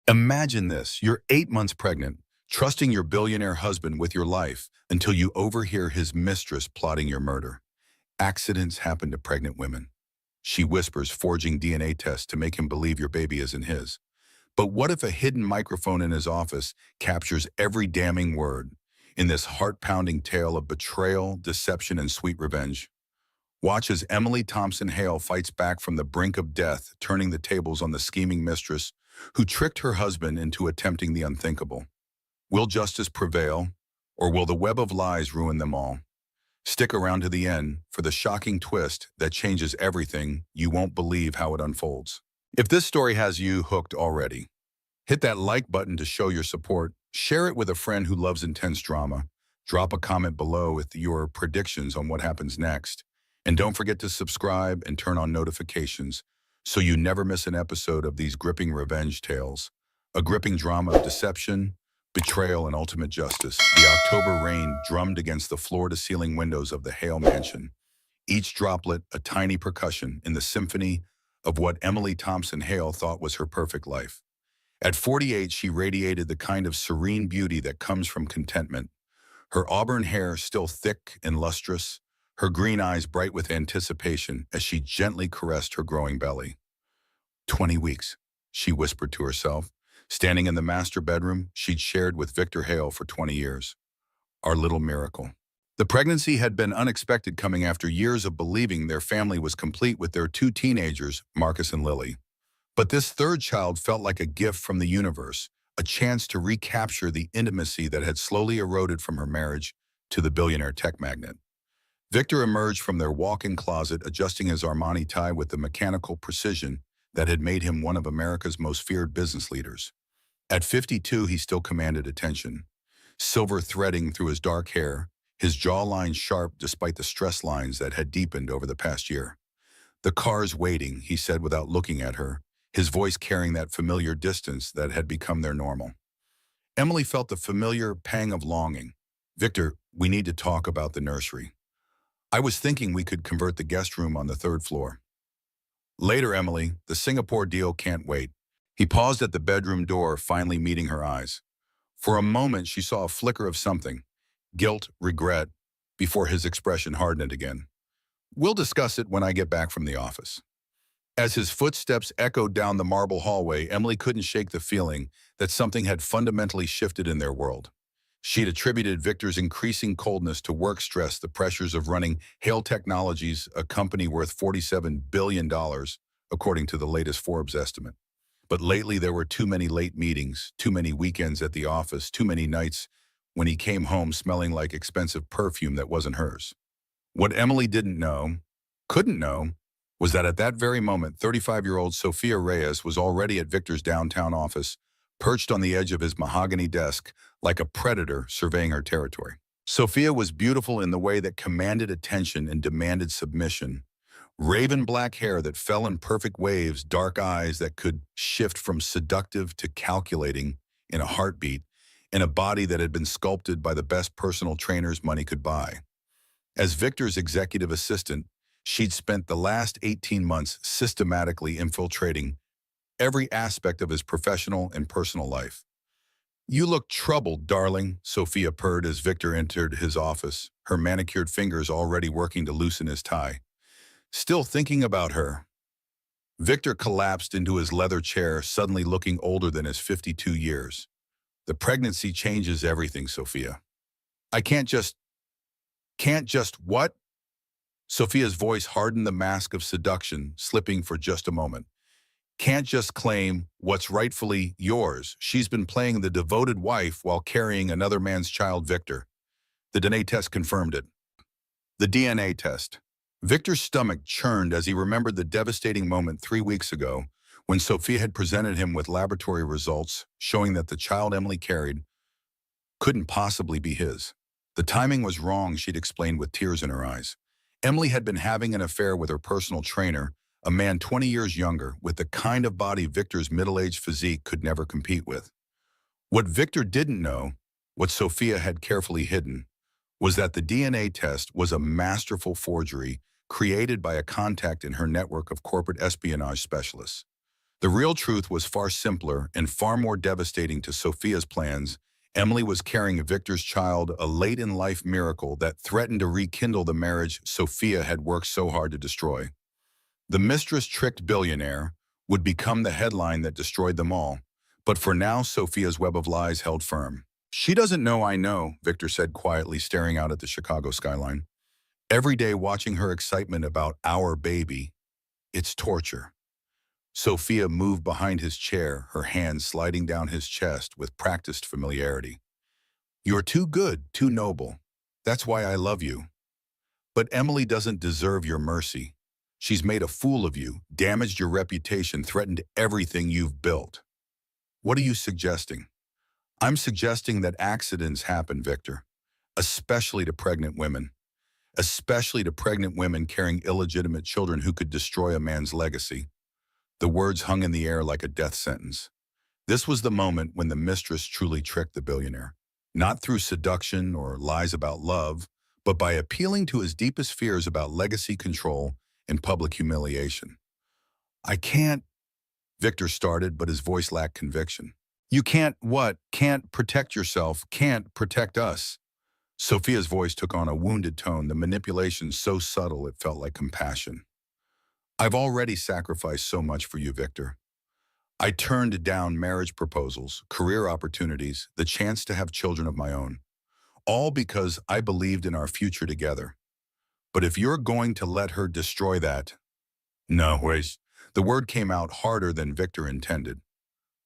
Imagine this, you're 8 months pregnant, trusting your billionaire husband with your life until you overhear his mistress plotting your murder. Accidents happen to pregnant women. She whispers, forging DNA tests to make him believe your baby isn't his. But what if a hidden microphone in his office captures every damning word in this heart-pounding tale of betrayal, deception, and sweet revenge? Watch as Emily Thompson Hale fights back from the brink of death, turning the tables on the scheming mistress who tricked her husband into attempting the unthinkable. Will justice prevail, or will the web of lies ruin them all? Stick around to the end for the shocking twist that changes everything. You won't believe how it unfolds. If this story has you hooked already, hit that like button to show your support, share it with a friend who loves intense drama, drop a comment below with your predictions on what happens next, and don't forget to subscribe and turn on notifications so you never miss an episode of these gripping revenge tales. A gripping drama of deception, betrayal, and ultimate justice. The October rain drummed against the floor-to-ceiling windows of the Hale mansion, each droplet a tiny percussion in the symphony of what Emily Thompson Hale thought was her perfect life. At 48, she radiated the kind of serene beauty that comes from contentment, her auburn hair still thick and lustrous, her green eyes bright with anticipation as she gently caressed her growing belly. 20 weeks, she whispered to herself, standing in the master bedroom she'd shared with Victor Hale for 20 years. Our little miracle. The pregnancy had been unexpected, coming after years of believing their family was complete with their two teenagers, Marcus and Lily. But this third child felt like a gift from the universe, a chance to recapture the intimacy that had slowly eroded from her marriage to the billionaire tech magnate. Victor emerged from their walk-in closet, adjusting his Armani tie with the mechanical precision that had made him one of America's most feared business leaders. At 52, he still commanded attention. Silver threading through his dark hair, his jawline sharp despite the stress lines that had deepened over the past year. "The car's waiting," he said without looking at her, his voice carrying that familiar distance that had become their normal. Emily felt the familiar pang of longing. "Victor, we need to talk about the nursery. I was thinking we could convert the guest room on the third floor." "Later, Emily, the Singapore deal can't wait." He paused at the bedroom door, finally meeting her eyes. For a moment, she saw a flicker of something, guilt, regret, before his expression hardened again. "We'll discuss it when I get back from the office." As his footsteps echoed down the marble hallway, Emily couldn't shake the feeling that something had fundamentally shifted in their world. She'd attributed Victor's increasing coldness to work stress, the pressures of running Hale Technologies, a company worth $47 billion, according to the latest Forbes estimate. But lately there were too many late meetings, too many weekends at the office, too many nights when he came home smelling like expensive perfume that wasn't hers. What Emily couldn't know, was that at that very moment, 35-year-old Sophia Reyes was already at Victor's downtown office, perched on the edge of his mahogany desk like a predator surveying her territory. Sophia was beautiful in the way that commanded attention and demanded submission. Raven black hair that fell in perfect waves, dark eyes that could shift from seductive to calculating in a heartbeat, and a body that had been sculpted by the best personal trainers money could buy. As Victor's executive assistant, she'd spent the last 18 months systematically infiltrating every aspect of his professional and personal life. "You look troubled, darling," Sophia purred as Victor entered his office, her manicured fingers already working to loosen his tie. "Still thinking about her?" Victor collapsed into his leather chair, suddenly looking older than his 52 years. "The pregnancy changes everything, Sophia. I can't just what?" Sophia's voice hardened, the mask of seduction slipping for just a moment. "Can't just claim what's rightfully yours. She's been playing the devoted wife while carrying another man's child, Victor." The DNA test confirmed it. The DNA test. Victor's stomach churned as he remembered the devastating moment 3 weeks ago when Sophia had presented him with laboratory results showing that the child Emily carried couldn't possibly be his. The timing was wrong, she'd explained with tears in her eyes. Emily had been having an affair with her personal trainer, a man 20 years younger, with the kind of body Victor's middle-aged physique could never compete with. What Victor didn't know, what Sophia had carefully hidden, was that the DNA test was a masterful forgery created by a contact in her network of corporate espionage specialists. The real truth was far simpler and far more devastating to Sophia's plans. Emily was carrying Victor's child, a late-in-life miracle that threatened to rekindle the marriage Sophia had worked so hard to destroy. The mistress tricked billionaire would become the headline that destroyed them all. But for now, Sophia's web of lies held firm. She doesn't know I know, Victor said quietly, staring out at the Chicago skyline. Every day watching her excitement about our baby, it's torture. Sophia moved behind his chair, her hands sliding down his chest with practiced familiarity. You're too good, too noble. That's why I love you. But Emily doesn't deserve your mercy. She's made a fool of you, damaged your reputation, threatened everything you've built. What are you suggesting? I'm suggesting that accidents happen, Victor, especially to pregnant women, especially to pregnant women carrying illegitimate children who could destroy a man's legacy. The words hung in the air like a death sentence. This was the moment when the mistress truly tricked the billionaire, not through seduction or lies about love, but by appealing to his deepest fears about legacy control and public humiliation. I can't, Victor started, but his voice lacked conviction. You can't what? Can't protect yourself, can't protect us. Sophia's voice took on a wounded tone, the manipulation so subtle it felt like compassion. I've already sacrificed so much for you, Victor. I turned down marriage proposals, career opportunities, the chance to have children of my own, all because I believed in our future together. But if you're going to let her destroy that, no, wait. The word came out harder than Victor intended.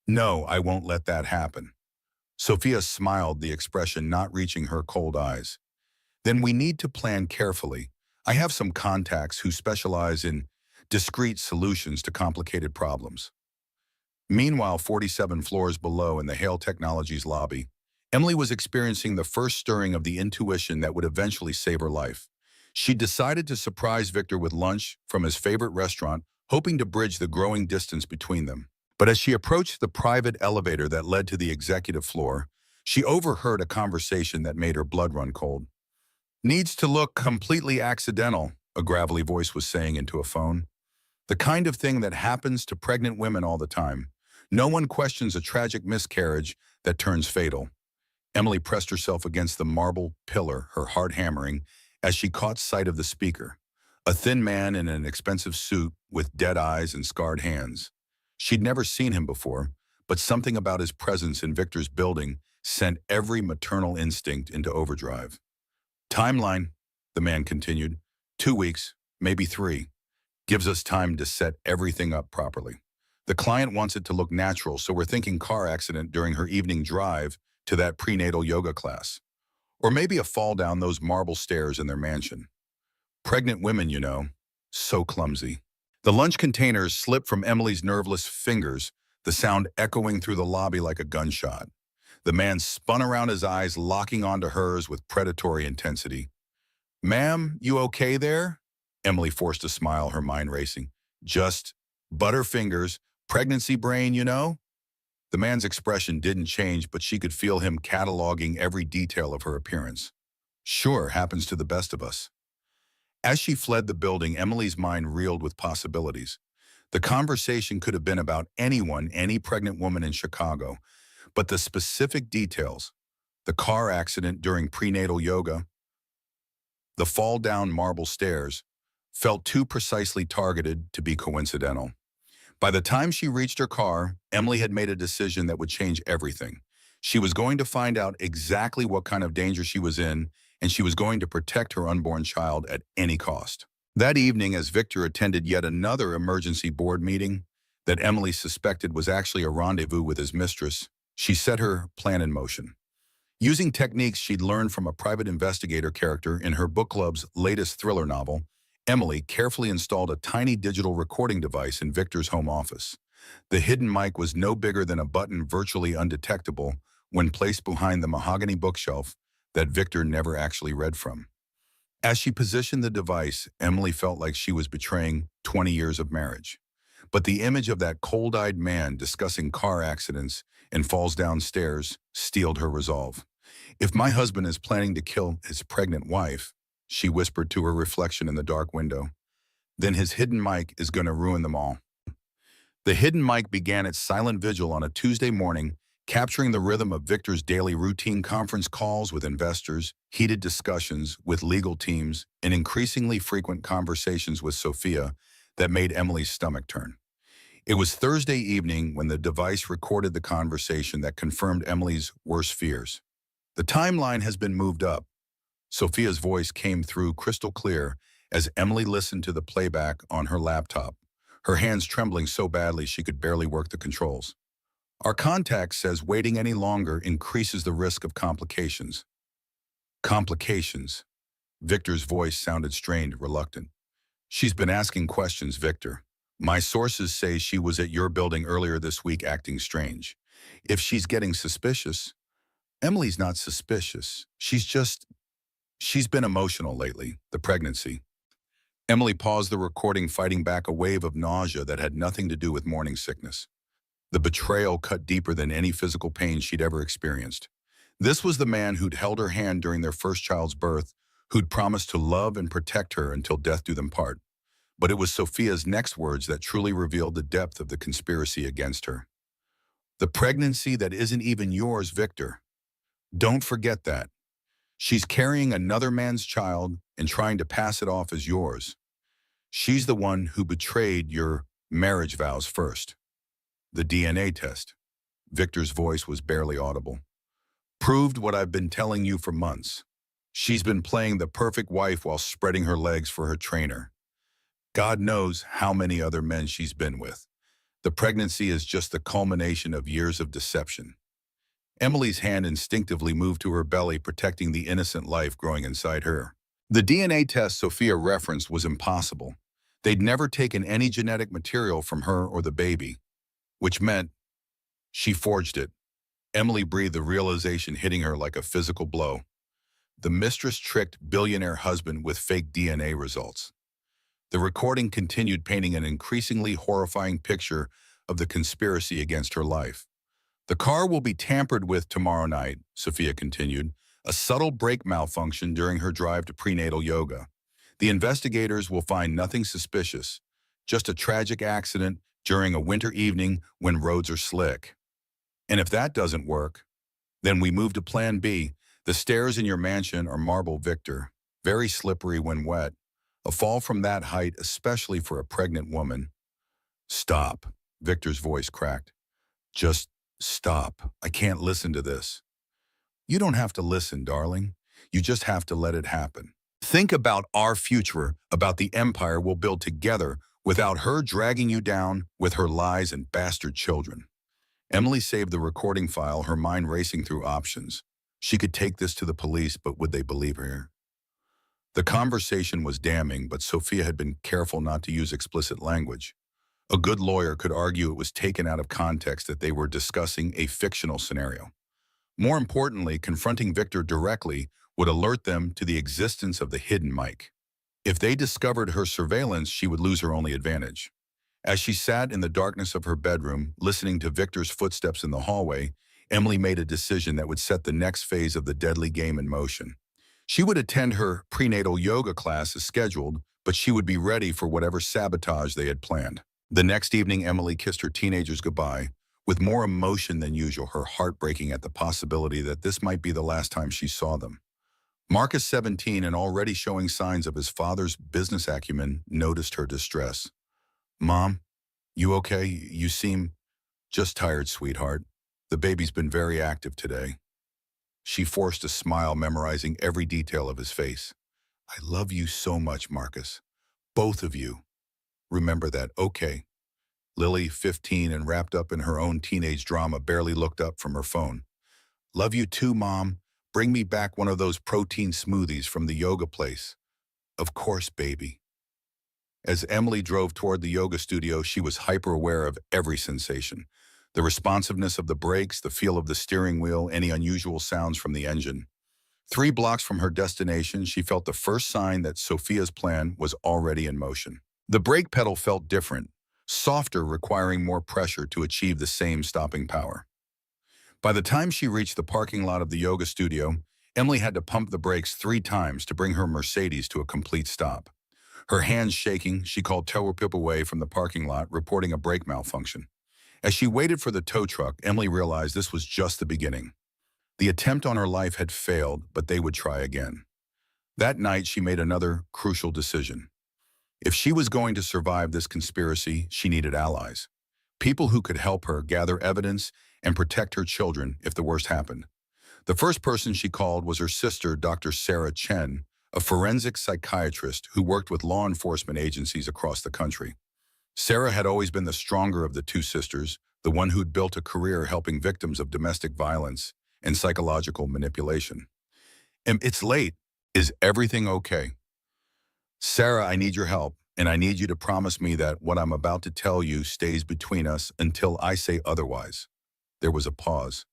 No, I won't let that happen. Sophia smiled, the expression not reaching her cold eyes. Then we need to plan carefully. I have some contacts who specialize in discreet solutions to complicated problems. Meanwhile, 47 floors below in the Hale Technologies lobby, Emily was experiencing the first stirring of the intuition that would eventually save her life. She decided to surprise Victor with lunch from his favorite restaurant, hoping to bridge the growing distance between them. But as she approached the private elevator that led to the executive floor, she overheard a conversation that made her blood run cold. Needs to look completely accidental, a gravelly voice was saying into a phone. The kind of thing that happens to pregnant women all the time. No one questions a tragic miscarriage that turns fatal. Emily pressed herself against the marble pillar, her heart hammering, as she caught sight of the speaker, a thin man in an expensive suit with dead eyes and scarred hands. She'd never seen him before, but something about his presence in Victor's building sent every maternal instinct into overdrive. Timeline, the man continued. 2 weeks, maybe 3. Gives us time to set everything up properly. The client wants it to look natural, so we're thinking car accident during her evening drive to that prenatal yoga class. Or maybe a fall down those marble stairs in their mansion. Pregnant women, you know, so clumsy. The lunch containers slipped from Emily's nerveless fingers, the sound echoing through the lobby like a gunshot. The man spun around, his eyes locking onto hers with predatory intensity. Ma'am, you okay there? Emily forced a smile, her mind racing. Just butterfingers, pregnancy brain, you know? The man's expression didn't change, but she could feel him cataloging every detail of her appearance. Sure, happens to the best of us. As she fled the building, Emily's mind reeled with possibilities. The conversation could have been about anyone, any pregnant woman in Chicago, but the specific details, the car accident during prenatal yoga, the fall down marble stairs, felt too precisely targeted to be coincidental. By the time she reached her car, Emily had made a decision that would change everything. She was going to find out exactly what kind of danger she was in, and she was going to protect her unborn child at any cost. That evening, as Victor attended yet another emergency board meeting that Emily suspected was actually a rendezvous with his mistress, she set her plan in motion. Using techniques she'd learned from a private investigator character in her book club's latest thriller novel, Emily carefully installed a tiny digital recording device in Victor's home office. The hidden mic was no bigger than a button, virtually undetectable when placed behind the mahogany bookshelf that Victor never actually read from. As she positioned the device, Emily felt like she was betraying 20 years of marriage. But the image of that cold-eyed man discussing car accidents and falls downstairs steeled her resolve. If my husband is planning to kill his pregnant wife, she whispered to her reflection in the dark window, then his hidden mic is going to ruin them all. The hidden mic began its silent vigil on a Tuesday morning, capturing the rhythm of Victor's daily routine conference calls with investors, heated discussions with legal teams, and increasingly frequent conversations with Sophia that made Emily's stomach turn. It was Thursday evening when the device recorded the conversation that confirmed Emily's worst fears. The timeline has been moved up. Sophia's voice came through crystal clear as Emily listened to the playback on her laptop, her hands trembling so badly she could barely work the controls. Our contact says waiting any longer increases the risk of complications. Complications. Victor's voice sounded strained, reluctant. She's been asking questions, Victor. My sources say she was at your building earlier this week acting strange. If she's getting suspicious, Emily's not suspicious. She's been emotional lately, the pregnancy. Emily paused the recording, fighting back a wave of nausea that had nothing to do with morning sickness. The betrayal cut deeper than any physical pain she'd ever experienced. This was the man who'd held her hand during their first child's birth, who'd promised to love and protect her until death do them part. But it was Sophia's next words that truly revealed the depth of the conspiracy against her. The pregnancy that isn't even yours, Victor. Don't forget that. She's carrying another man's child and trying to pass it off as yours. She's the one who betrayed your marriage vows first. The DNA test. Victor's voice was barely audible. Proved what I've been telling you for months. She's been playing the perfect wife while spreading her legs for her trainer. God knows how many other men she's been with. The pregnancy is just the culmination of years of deception. Emily's hand instinctively moved to her belly, protecting the innocent life growing inside her. The DNA test Sophia referenced was impossible. They'd never taken any genetic material from her or the baby, which meant she forged it. Emily breathed, the realization hitting her like a physical blow. The mistress tricked billionaire husband with fake DNA results. The recording continued, painting an increasingly horrifying picture of the conspiracy against her life. The car will be tampered with tomorrow night, Sophia continued, a subtle brake malfunction during her drive to prenatal yoga. The investigators will find nothing suspicious, just a tragic accident during a winter evening when roads are slick. And if that doesn't work, then we move to plan B. The stairs in your mansion are marble, Victor, very slippery when wet. A fall from that height, especially for a pregnant woman. Stop, Victor's voice cracked. Just stop. I can't listen to this. You don't have to listen, darling. You just have to let it happen. Think about our future, about the empire we'll build together without her dragging you down with her lies and bastard children. Emily saved the recording file, her mind racing through options. She could take this to the police, but would they believe her? The conversation was damning, but Sophia had been careful not to use explicit language. A good lawyer could argue it was taken out of context, that they were discussing a fictional scenario. More importantly, confronting Victor directly would alert them to the existence of the hidden mic. If they discovered her surveillance, she would lose her only advantage. As she sat in the darkness of her bedroom, listening to Victor's footsteps in the hallway, Emily made a decision that would set the next phase of the deadly game in motion. She would attend her prenatal yoga class as scheduled, but she would be ready for whatever sabotage they had planned. The next evening, Emily kissed her teenagers goodbye, with more emotion than usual, her heart breaking at the possibility that this might be the last time she saw them. Marcus, 17 and already showing signs of his father's business acumen, noticed her distress. Mom, you okay? You seem just tired, sweetheart. The baby's been very active today. She forced a smile, memorizing every detail of his face. I love you so much, Marcus. Both of you. Remember that, okay? Lily, 15 and wrapped up in her own teenage drama, barely looked up from her phone. Love you too, Mom. Bring me back one of those protein smoothies from the yoga place. Of course, baby. As Emily drove toward the yoga studio, she was hyper-aware of every sensation. The responsiveness of the brakes, the feel of the steering wheel, any unusual sounds from the engine. 3 blocks from her destination, she felt the first sign that Sophia's plan was already in motion. The brake pedal felt different, softer, requiring more pressure to achieve the same stopping power. By the time she reached the parking lot of the yoga studio, Emily had to pump the brakes 3 times to bring her Mercedes to a complete stop. Her hands shaking, she called tow Pip away from the parking lot, reporting a brake malfunction. As she waited for the tow truck, Emily realized this was just the beginning. The attempt on her life had failed, but they would try again. That night, she made another crucial decision. If she was going to survive this conspiracy, she needed allies. People who could help her gather evidence and protect her children if the worst happened. The first person she called was her sister, Dr. Sarah Chen, a forensic psychiatrist who worked with law enforcement agencies across the country. Sarah had always been the stronger of the two sisters, the one who'd built a career helping victims of domestic violence and psychological manipulation. It's late. Is everything okay? Sarah, I need your help, and I need you to promise me that what I'm about to tell you stays between us until I say otherwise. There was a pause.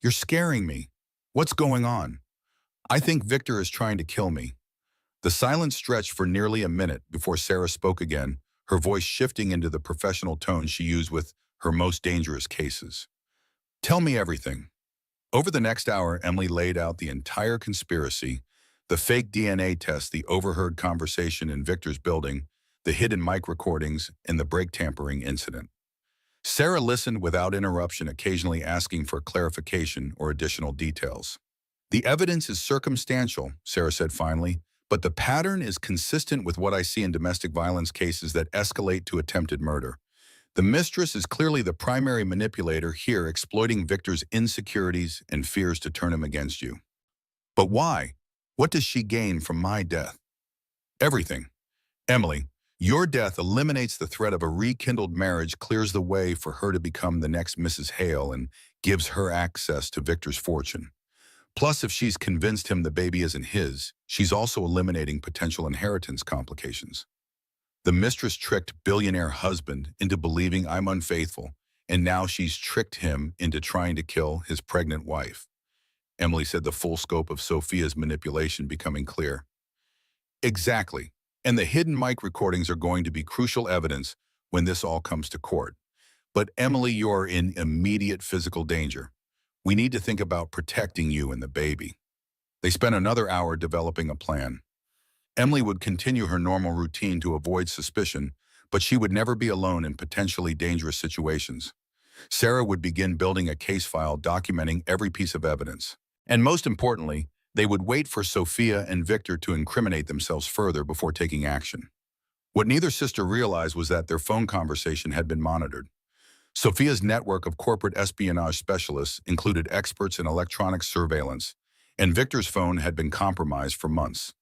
You're scaring me. What's going on? I think Victor is trying to kill me. The silence stretched for nearly a minute before Sarah spoke again, her voice shifting into the professional tone she used with her most dangerous cases. Tell me everything. Over the next hour, Emily laid out the entire conspiracy, the fake DNA test, the overheard conversation in Victor's building, the hidden mic recordings, and the brake tampering incident. Sarah listened without interruption, occasionally asking for clarification or additional details. The evidence is circumstantial, Sarah said finally, but the pattern is consistent with what I see in domestic violence cases that escalate to attempted murder. The mistress is clearly the primary manipulator here, exploiting Victor's insecurities and fears to turn him against you. But why? What does she gain from my death? Everything. Emily, your death eliminates the threat of a rekindled marriage, clears the way for her to become the next Mrs. Hale, and gives her access to Victor's fortune. Plus, if she's convinced him the baby isn't his, she's also eliminating potential inheritance complications. The mistress tricked billionaire husband into believing I'm unfaithful, and now she's tricked him into trying to kill his pregnant wife. Emily said, the full scope of Sophia's manipulation becoming clear. Exactly. And the hidden mic recordings are going to be crucial evidence when this all comes to court. But Emily, you're in immediate physical danger. We need to think about protecting you and the baby. They spent another hour developing a plan. Emily would continue her normal routine to avoid suspicion, but she would never be alone in potentially dangerous situations. Sarah would begin building a case file documenting every piece of evidence. And most importantly, they would wait for Sophia and Victor to incriminate themselves further before taking action. What neither sister realized was that their phone conversation had been monitored. Sophia's network of corporate espionage specialists included experts in electronic surveillance, and Victor's phone had been compromised for months.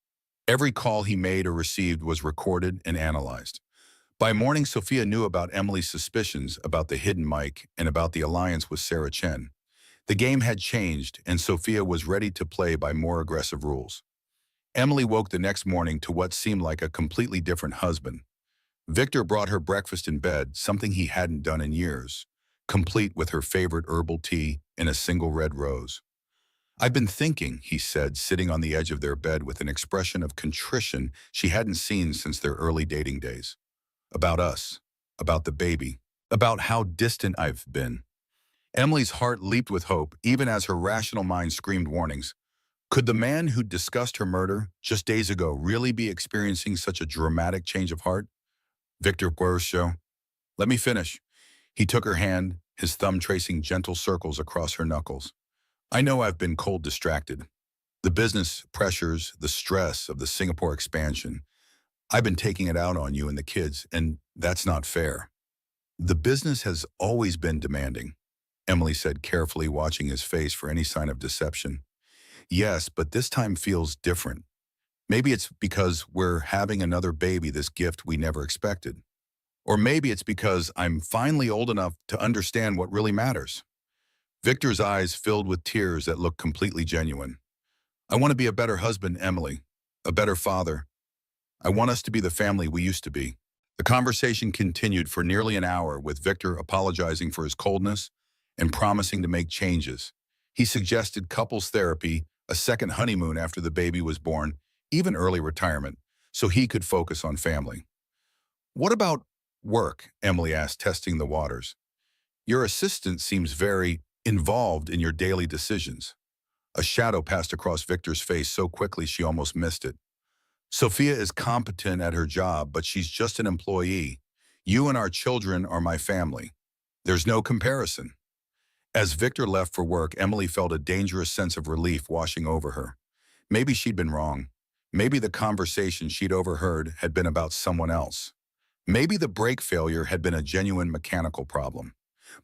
Every call he made or received was recorded and analyzed. By morning, Sophia knew about Emily's suspicions about the hidden mic and about the alliance with Sarah Chen. The game had changed, and Sophia was ready to play by more aggressive rules. Emily woke the next morning to what seemed like a completely different husband. Victor brought her breakfast in bed, something he hadn't done in years, complete with her favorite herbal tea and a single red rose. I've been thinking, he said, sitting on the edge of their bed with an expression of contrition she hadn't seen since their early dating days. About us, about the baby, about how distant I've been. Emily's heart leaped with hope, even as her rational mind screamed warnings. Could the man who'd discussed her murder just days ago really be experiencing such a dramatic change of heart? Victor Guercio. Let me finish. He took her hand, his thumb tracing gentle circles across her knuckles. I know I've been cold distracted. The business pressures, the stress of the Singapore expansion. I've been taking it out on you and the kids, and that's not fair. The business has always been demanding, Emily said, carefully watching his face for any sign of deception. Yes, but this time feels different. Maybe it's because we're having another baby, this gift we never expected. Or maybe it's because I'm finally old enough to understand what really matters. Victor's eyes filled with tears that looked completely genuine. I want to be a better husband, Emily, a better father. I want us to be the family we used to be. The conversation continued for nearly an hour, with Victor apologizing for his coldness and promising to make changes. He suggested couples therapy, a second honeymoon after the baby was born, even early retirement, so he could focus on family. What about work? Emily asked, testing the waters. Your assistant seems very involved in your daily decisions. A shadow passed across Victor's face so quickly she almost missed it. Sophia is competent at her job, but she's just an employee. You and our children are my family. There's no comparison. As Victor left for work, Emily felt a dangerous sense of relief washing over her. Maybe she'd been wrong. Maybe the conversation she'd overheard had been about someone else. Maybe the brake failure had been a genuine mechanical problem.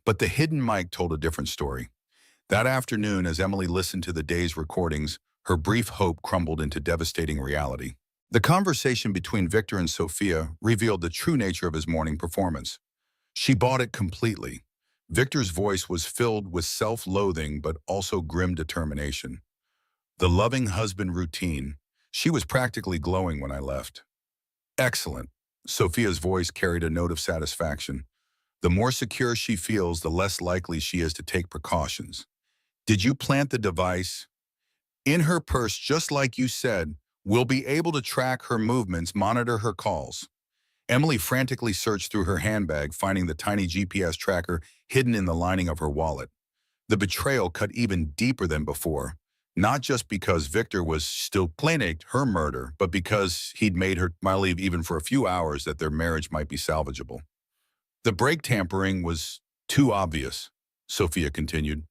But the hidden mic told a different story. That afternoon, as Emily listened to the day's recordings, her brief hope crumbled into devastating reality. The conversation between Victor and Sophia revealed the true nature of his morning performance. She bought it completely. Victor's voice was filled with self-loathing but also grim determination. The loving husband routine. She was practically glowing when I left. Excellent. Sophia's voice carried a note of satisfaction. The more secure she feels, the less likely she is to take precautions. Did you plant the device? In her purse, just like you said, we'll be able to track her movements, monitor her calls. Emily frantically searched through her handbag, finding the tiny GPS tracker hidden in the lining of her wallet. The betrayal cut even deeper than before, not just because Victor was still planning her murder, but because he'd made her leave even for a few hours that their marriage might be salvageable. The brake tampering was too obvious, Sophia continued.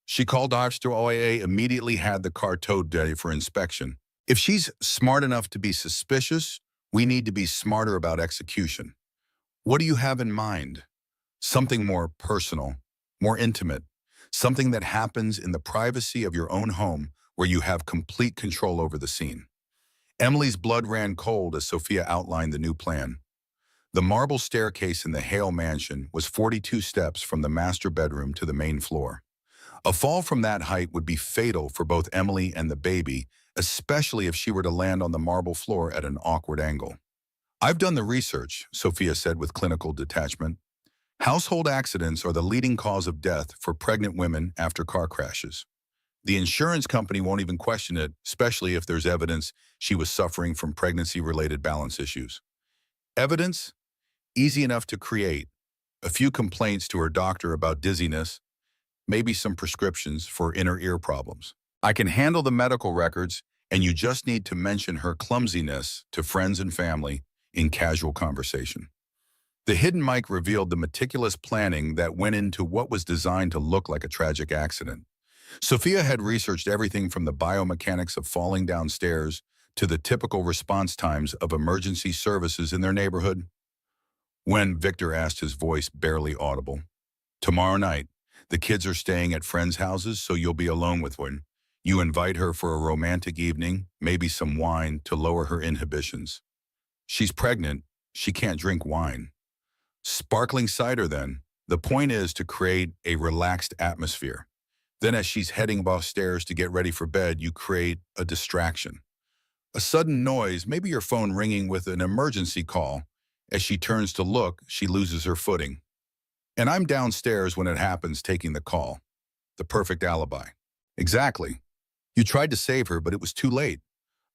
She called Officer OIA, immediately had the car towed ready for inspection. If she's smart enough to be suspicious, we need to be smarter about execution. What do you have in mind? Something more personal, more intimate, something that happens in the privacy of your own home where you have complete control over the scene. Emily's blood ran cold as Sophia outlined the new plan. The marble staircase in the Hale mansion was 42 steps from the master bedroom to the main floor. A fall from that height would be fatal for both Emily and the baby, especially if she were to land on the marble floor at an awkward angle. I've done the research, Sophia said with clinical detachment. Household accidents are the leading cause of death for pregnant women after car crashes. The insurance company won't even question it, especially if there's evidence she was suffering from pregnancy-related balance issues. Evidence? Easy enough to create. A few complaints to her doctor about dizziness, maybe some prescriptions for inner ear problems. I can handle the medical records, and you just need to mention her clumsiness to friends and family in casual conversation. The hidden mic revealed the meticulous planning that went into what was designed to look like a tragic accident. Sophia had researched everything from the biomechanics of falling downstairs to the typical response times of emergency services in their neighborhood. When Victor asked, his voice barely audible, "Tomorrow night, the kids are staying at friends' houses, so you'll be alone with one. You invite her for a romantic evening, maybe some wine to lower her inhibitions. She's pregnant, she can't drink wine. Sparkling cider then. The point is to create a relaxed atmosphere. Then as she's heading upstairs to get ready for bed, you create a distraction. A sudden noise, maybe your phone ringing with an emergency call. As she turns to look, she loses her footing. And I'm downstairs when it happens, taking the call. The perfect alibi." Exactly. You tried to save her, but it was too late.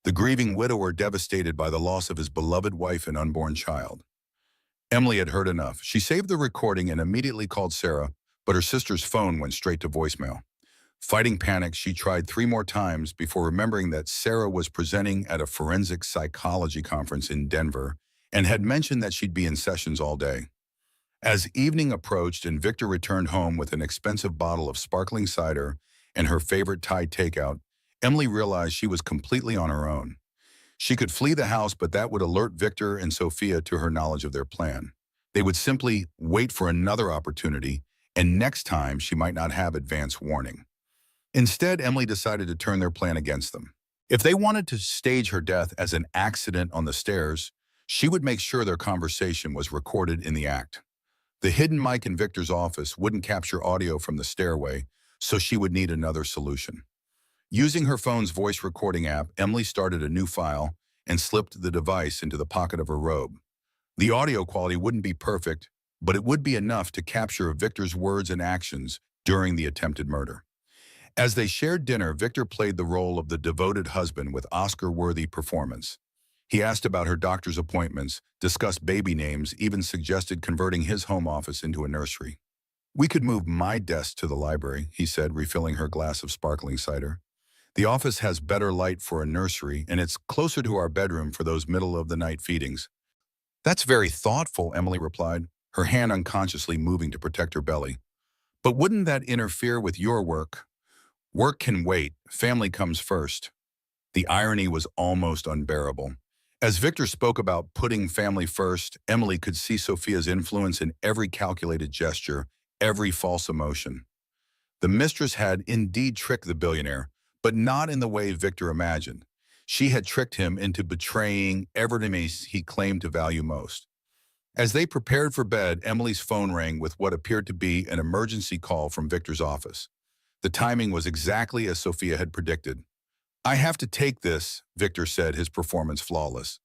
The grieving widower devastated by the loss of his beloved wife and unborn child. Emily had heard enough. She saved the recording and immediately called Sarah, but her sister's phone went straight to voicemail. Fighting panic, she tried 3 more times before remembering that Sarah was presenting at a forensic psychology conference in Denver and had mentioned that she'd be in sessions all day. As evening approached and Victor returned home with an expensive bottle of sparkling cider and her favorite Thai takeout, Emily realized she was completely on her own. She could flee the house, but that would alert Victor and Sophia to her knowledge of their plan. They would simply wait for another opportunity, and next time she might not have advance warning. Instead, Emily decided to turn their plan against them. If they wanted to stage her death as an accident on the stairs, she would make sure their conversation was recorded in the act. The hidden mic in Victor's office wouldn't capture audio from the stairway, so she would need another solution. Using her phone's voice recording app, Emily started a new file and slipped the device into the pocket of her robe. The audio quality wouldn't be perfect, but it would be enough to capture Victor's words and actions during the attempted murder. As they shared dinner, Victor played the role of the devoted husband with Oscar-worthy performance. He asked about her doctor's appointments, discussed baby names, even suggested converting his home office into a nursery. "We could move my desk to the library," he said, refilling her glass of sparkling cider. The office has better light for a nursery, and it's closer to our bedroom for those middle-of-the-night feedings. That's very thoughtful, Emily replied, her hand unconsciously moving to protect her belly. But wouldn't that interfere with your work? Work can wait. Family comes first. The irony was almost unbearable. As Victor spoke about putting family first, Emily could see Sophia's influence in every calculated gesture, every false emotion. The mistress had indeed tricked the billionaire, but not in the way Victor imagined. She had tricked him into betraying everything he claimed to value most. As they prepared for bed, Emily's phone rang with what appeared to be an emergency call from Victor's office. The timing was exactly as Sophia had predicted. "I have to take this," Victor said, his performance flawless.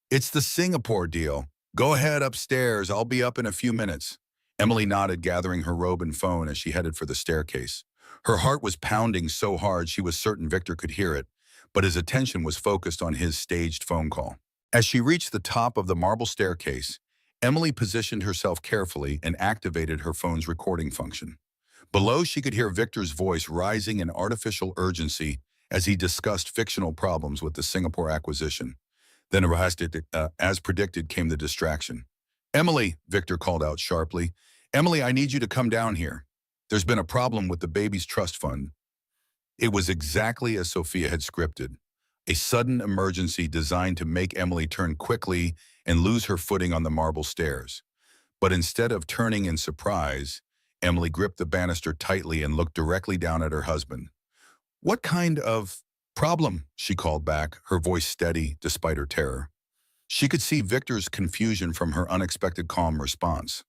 "It's the Singapore deal. Go ahead upstairs. I'll be up in a few minutes." Emily nodded, gathering her robe and phone as she headed for the staircase. Her heart was pounding so hard she was certain Victor could hear it, but his attention was focused on his staged phone call. As she reached the top of the marble staircase, Emily positioned herself carefully and activated her phone's recording function. Below, she could hear Victor's voice rising in artificial urgency as he discussed fictional problems with the Singapore acquisition. Then, as predicted, came the distraction. "Emily," Victor called out sharply. "Emily, I need you to come down here. There's been a problem with the baby's trust fund." It was exactly as Sophia had scripted. A sudden emergency designed to make Emily turn quickly and lose her footing on the marble stairs. But instead of turning in surprise, Emily gripped the banister tightly and looked directly down at her husband. "What kind of problem?" she called back, her voice steady despite her terror. She could see Victor's confusion from her unexpected calm response.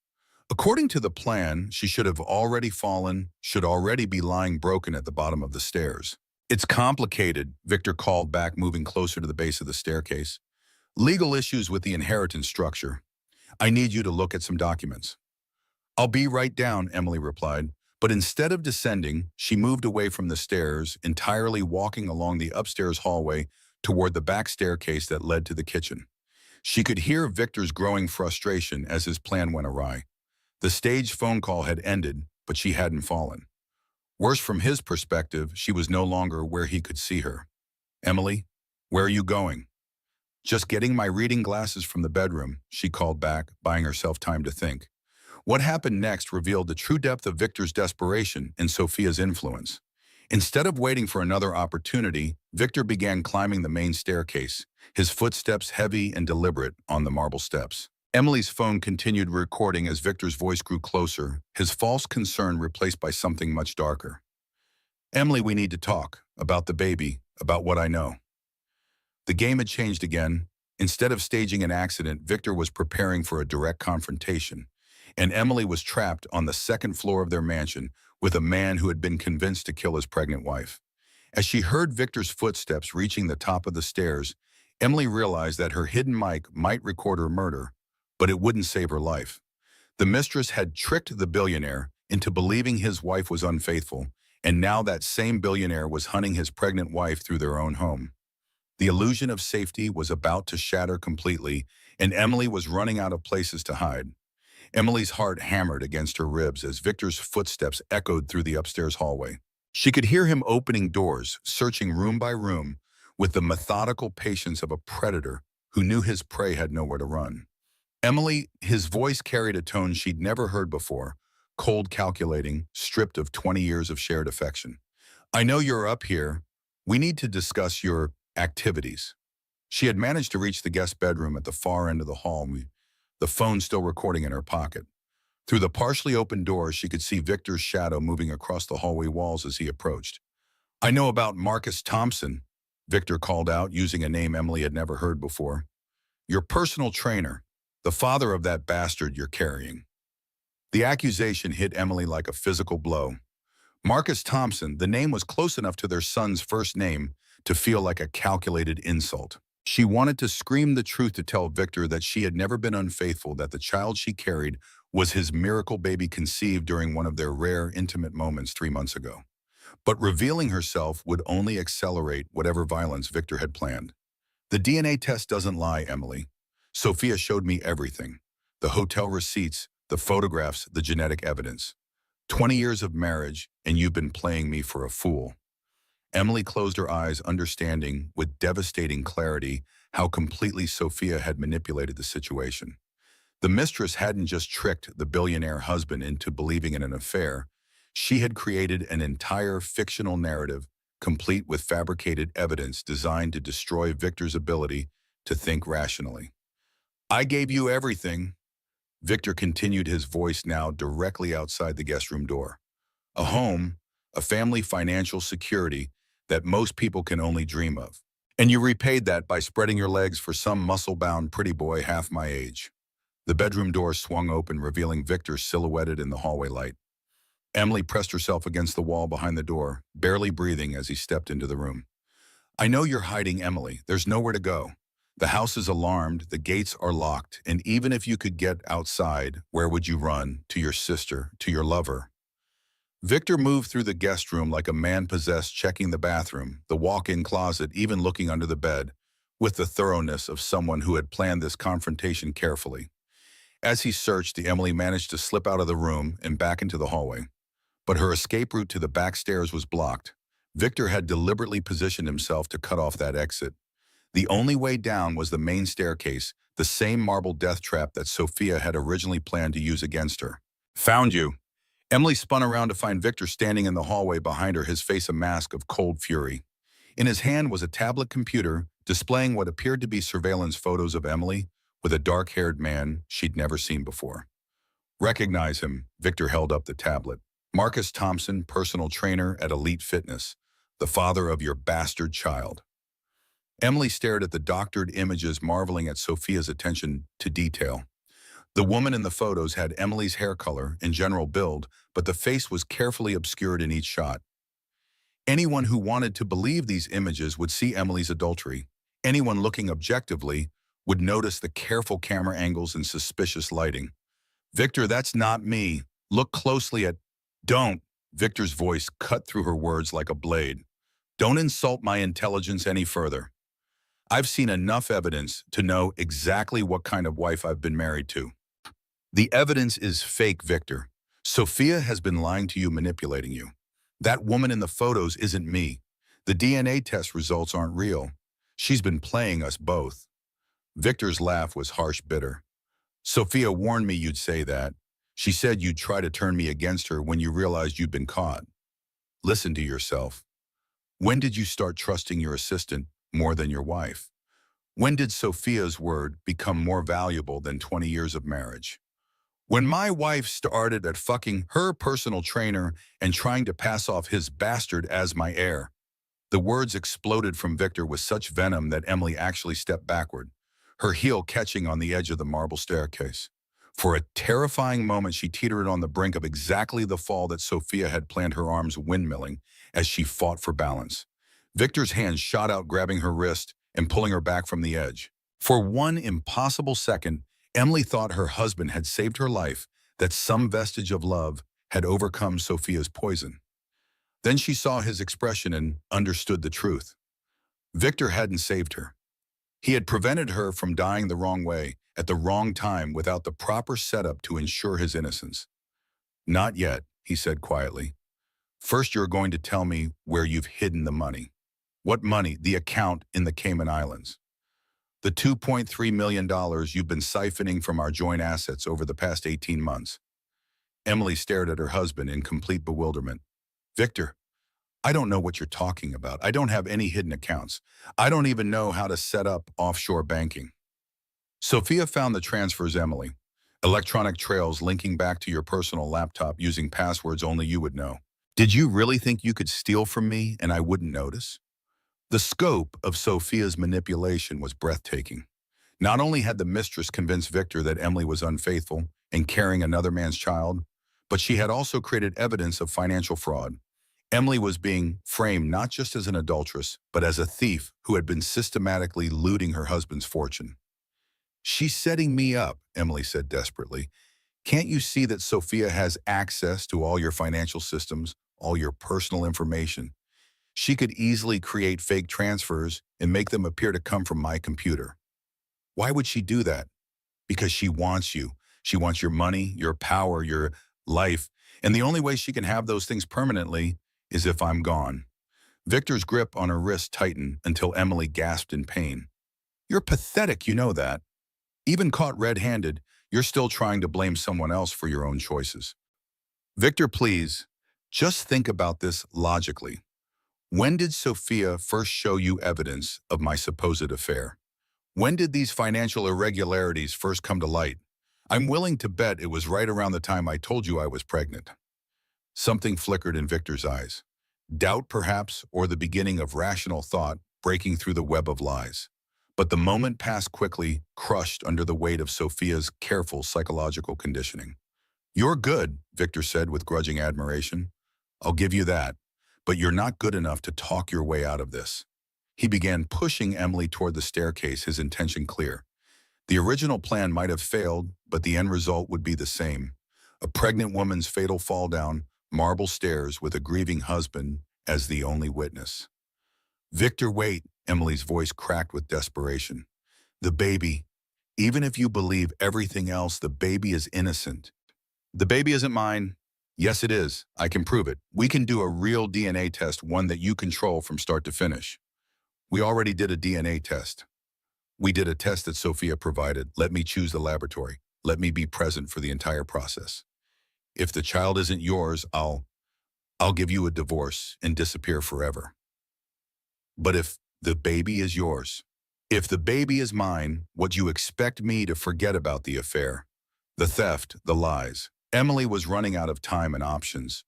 According to the plan, she should have already fallen, should already be lying broken at the bottom of the stairs. "It's complicated," Victor called back, moving closer to the base of the staircase. "Legal issues with the inheritance structure. I need you to look at some documents." "I'll be right down," Emily replied. But instead of descending, she moved away from the stairs, entirely walking along the upstairs hallway toward the back staircase that led to the kitchen. She could hear Victor's growing frustration as his plan went awry. The staged phone call had ended, but she hadn't fallen. Worse, from his perspective, she was no longer where he could see her. "Emily, where are you going?" "Just getting my reading glasses from the bedroom," she called back, buying herself time to think. What happened next revealed the true depth of Victor's desperation and Sophia's influence. Instead of waiting for another opportunity, Victor began climbing the main staircase, his footsteps heavy and deliberate on the marble steps. Emily's phone continued recording as Victor's voice grew closer, his false concern replaced by something much darker. "Emily, we need to talk. About the baby. About what I know." The game had changed again. Instead of staging an accident, Victor was preparing for a direct confrontation. And Emily was trapped on the second floor of their mansion with a man who had been convinced to kill his pregnant wife. As she heard Victor's footsteps reaching the top of the stairs, Emily realized that her hidden mic might record her murder, but it wouldn't save her life. The mistress had tricked the billionaire into believing his wife was unfaithful, and now that same billionaire was hunting his pregnant wife through their own home. The illusion of safety was about to shatter completely, and Emily was running out of places to hide. Emily's heart hammered against her ribs as Victor's footsteps echoed through the upstairs hallway. She could hear him opening doors, searching room by room, with the methodical patience of a predator who knew his prey had nowhere to run. "Emily," his voice carried a tone she'd never heard before, cold, calculating, stripped of 20 years of shared affection. "I know you're up here. We need to discuss your activities." She had managed to reach the guest bedroom at the far end of the hall, the phone still recording in her pocket. Through the partially open door, she could see Victor's shadow moving across the hallway walls as he approached. "I know about Marcus Thompson," Victor called out, using a name Emily had never heard before. "Your personal trainer, the father of that bastard you're carrying." The accusation hit Emily like a physical blow. Marcus Thompson, the name was close enough to their son's first name to feel like a calculated insult. She wanted to scream the truth to tell Victor that she had never been unfaithful, that the child she carried was his miracle baby conceived during one of their rare, intimate moments 3 months ago. But revealing herself would only accelerate whatever violence Victor had planned. "The DNA test doesn't lie, Emily. Sophia showed me everything. The hotel receipts, the photographs, the genetic evidence. 20 years of marriage, and you've been playing me for a fool." Emily closed her eyes, understanding with devastating clarity how completely Sophia had manipulated the situation. The mistress hadn't just tricked the billionaire husband into believing in an affair. She had created an entire fictional narrative, complete with fabricated evidence designed to destroy Victor's ability to think rationally. I gave you everything. Victor continued, his voice now directly outside the guest room door. A home, a family, financial security that most people can only dream of. And you repaid that by spreading your legs for some muscle-bound pretty boy half my age. The bedroom door swung open, revealing Victor silhouetted in the hallway light. Emily pressed herself against the wall behind the door, barely breathing as he stepped into the room. I know you're hiding, Emily. There's nowhere to go. The house is alarmed, the gates are locked, and even if you could get outside, where would you run? To your sister, to your lover? Victor moved through the guest room like a man possessed, checking the bathroom, the walk-in closet, even looking under the bed, with the thoroughness of someone who had planned this confrontation carefully. As he searched, Emily managed to slip out of the room and back into the hallway. But her escape route to the back stairs was blocked. Victor had deliberately positioned himself to cut off that exit. The only way down was the main staircase, the same marble death trap that Sophia had originally planned to use against her. Found you. Emily spun around to find Victor standing in the hallway behind her, his face a mask of cold fury. In his hand was a tablet computer displaying what appeared to be surveillance photos of Emily with a dark-haired man she'd never seen before. Recognize him, Victor held up the tablet. Marcus Thompson, personal trainer at Elite Fitness, the father of your bastard child. Emily stared at the doctored images, marveling at Sophia's attention to detail. The woman in the photos had Emily's hair color and general build, but the face was carefully obscured in each shot. Anyone who wanted to believe these images would see Emily's adultery. Anyone looking objectively would notice the careful camera angles and suspicious lighting. Victor, that's not me. Look closely at... Don't. Victor's voice cut through her words like a blade. Don't insult my intelligence any further. I've seen enough evidence to know exactly what kind of wife I've been married to. The evidence is fake, Victor. Sophia has been lying to you, manipulating you. That woman in the photos isn't me. The DNA test results aren't real. She's been playing us both. Victor's laugh was harsh, bitter. Sophia warned me you'd say that. She said you'd try to turn me against her when you realized you'd been caught. Listen to yourself. When did you start trusting your assistant more than your wife? When did Sophia's word become more valuable than 20 years of marriage? When my wife started at fucking her personal trainer and trying to pass off his bastard as my heir. The words exploded from Victor with such venom that Emily actually stepped backward, her heel catching on the edge of the marble staircase. For a terrifying moment, she teetered on the brink of exactly the fall that Sophia had planned, her arms windmilling as she fought for balance. Victor's hand shot out, grabbing her wrist and pulling her back from the edge. For one impossible second, Emily thought her husband had saved her life, that some vestige of love had overcome Sophia's poison. Then she saw his expression and understood the truth. Victor hadn't saved her. He had prevented her from dying the wrong way, at the wrong time, without the proper setup to ensure his innocence. Not yet, he said quietly. First, you're going to tell me where you've hidden the money. What money? The account in the Cayman Islands. The $2.3 million you've been siphoning from our joint assets over the past 18 months. Emily stared at her husband in complete bewilderment. Victor, I don't know what you're talking about. I don't have any hidden accounts. I don't even know how to set up offshore banking. Sophia found the transfers, Emily. Electronic trails linking back to your personal laptop using passwords only you would know. Did you really think you could steal from me and I wouldn't notice? The scope of Sophia's manipulation was breathtaking. Not only had the mistress convinced Victor that Emily was unfaithful and carrying another man's child, but she had also created evidence of financial fraud. Emily was being framed not just as an adulteress, but as a thief who had been systematically looting her husband's fortune. She's setting me up, Emily said desperately. Can't you see that Sophia has access to all your financial systems, all your personal information? She could easily create fake transfers and make them appear to come from my computer. Why would she do that? Because she wants you. She wants your money, your power, your life. And the only way she can have those things permanently is if I'm gone. Victor's grip on her wrist tightened until Emily gasped in pain. You're pathetic, you know that. Even caught red-handed, you're still trying to blame someone else for your own choices. Victor, please, just think about this logically. When did Sophia first show you evidence of my supposed affair? When did these financial irregularities first come to light? I'm willing to bet it was right around the time I told you I was pregnant. Something flickered in Victor's eyes. Doubt, perhaps, or the beginning of rational thought breaking through the web of lies. But the moment passed quickly, crushed under the weight of Sophia's careful psychological conditioning. You're good, Victor said with grudging admiration. I'll give you that. But you're not good enough to talk your way out of this. He began pushing Emily toward the staircase, his intention clear. The original plan might have failed, but the end result would be the same. A pregnant woman's fatal fall down marble stairs with a grieving husband as the only witness. Victor, wait, Emily's voice cracked with desperation. The baby, even if you believe everything else, the baby is innocent. The baby isn't mine. Yes, it is. I can prove it. We can do a real DNA test, one that you control from start to finish. We already did a DNA test. We did a test that Sophia provided. Let me choose the laboratory. Let me be present for the entire process. If the child isn't yours, I'll give you a divorce and disappear forever. But if the baby is yours, if the baby is mine, what you expect me to forget about the affair, the theft, the lies. Emily was running out of time and options.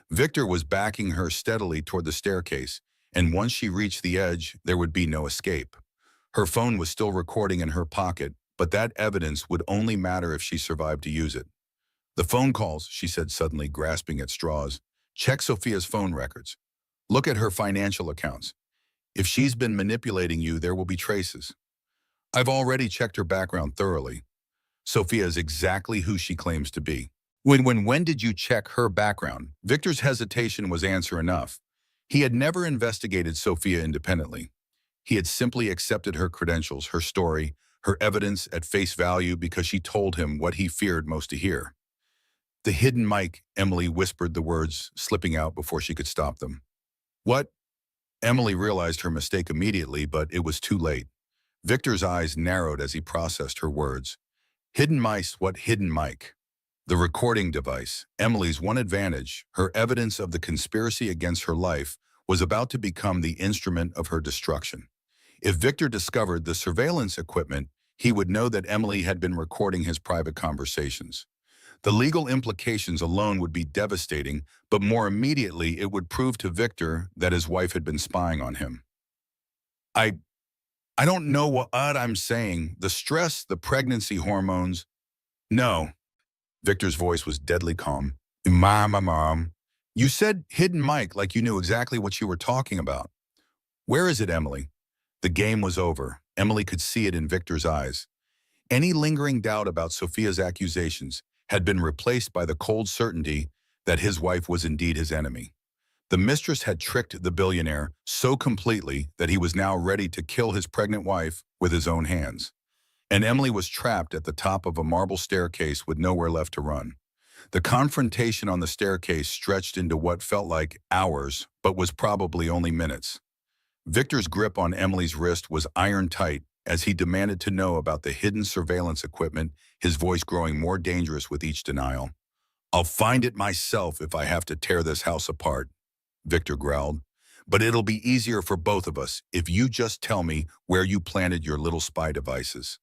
Victor was backing her steadily toward the staircase, and once she reached the edge, there would be no escape. Her phone was still recording in her pocket, but that evidence would only matter if she survived to use it. The phone calls, she said suddenly, grasping at straws. Check Sophia's phone records. Look at her financial accounts. If she's been manipulating you, there will be traces. I've already checked her background thoroughly. Sophia is exactly who she claims to be. When did you check her background? Victor's hesitation was answer enough. He had never investigated Sophia independently. He had simply accepted her credentials, her story, her evidence at face value because she told him what he feared most to hear. The hidden mic, Emily whispered the words, slipping out before she could stop them. What? Emily realized her mistake immediately, but it was too late. Victor's eyes narrowed as he processed her words. Hidden mice, what hidden mic? The recording device, Emily's one advantage, her evidence of the conspiracy against her life, was about to become the instrument of her destruction. If Victor discovered the surveillance equipment, he would know that Emily had been recording his private conversations. The legal implications alone would be devastating, but more immediately it would prove to Victor that his wife had been spying on him. I don't know what I'm saying. The stress, the pregnancy hormones. No. Victor's voice was deadly calm. Mom. You said hidden mic like you knew exactly what you were talking about. Where is it, Emily? The game was over. Emily could see it in Victor's eyes. Any lingering doubt about Sophia's accusations had been replaced by the cold certainty that his wife was indeed his enemy. The mistress had tricked the billionaire so completely that he was now ready to kill his pregnant wife with his own hands. And Emily was trapped at the top of a marble staircase with nowhere left to run. The confrontation on the staircase stretched into what felt like hours, but was probably only minutes. Victor's grip on Emily's wrist was iron tight as he demanded to know about the hidden surveillance equipment, his voice growing more dangerous with each denial. I'll find it myself if I have to tear this house apart, Victor growled. But it'll be easier for both of us if you just tell me where you planted your little spy devices.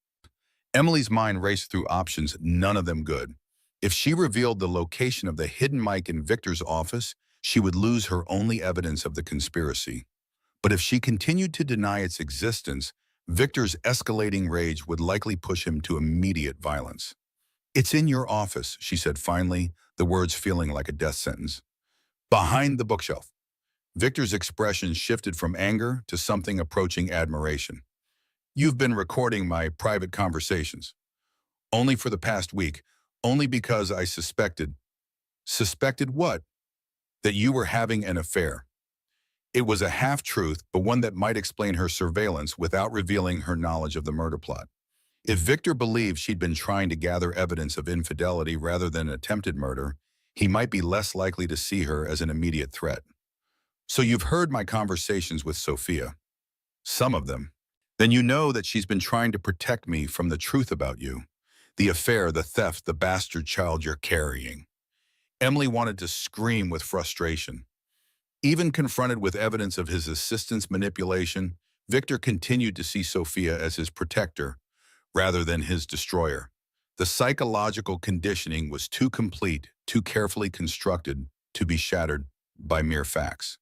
Emily's mind raced through options, none of them good. If she revealed the location of the hidden mic in Victor's office, she would lose her only evidence of the conspiracy. But if she continued to deny its existence, Victor's escalating rage would likely push him to immediate violence. It's in your office, she said finally, the words feeling like a death sentence. Behind the bookshelf. Victor's expression shifted from anger to something approaching admiration. You've been recording my private conversations. Only for the past week, only because I suspected. Suspected what? That you were having an affair. It was a half-truth, but one that might explain her surveillance without revealing her knowledge of the murder plot. If Victor believed she'd been trying to gather evidence of infidelity rather than attempted murder, he might be less likely to see her as an immediate threat. So you've heard my conversations with Sophia, some of them. Then you know that she's been trying to protect me from the truth about you. The affair, the theft, the bastard child you're carrying. Emily wanted to scream with frustration. Even confronted with evidence of his assistant's manipulation, Victor continued to see Sophia as his protector rather than his destroyer. The psychological conditioning was too complete, too carefully constructed to be shattered by mere facts.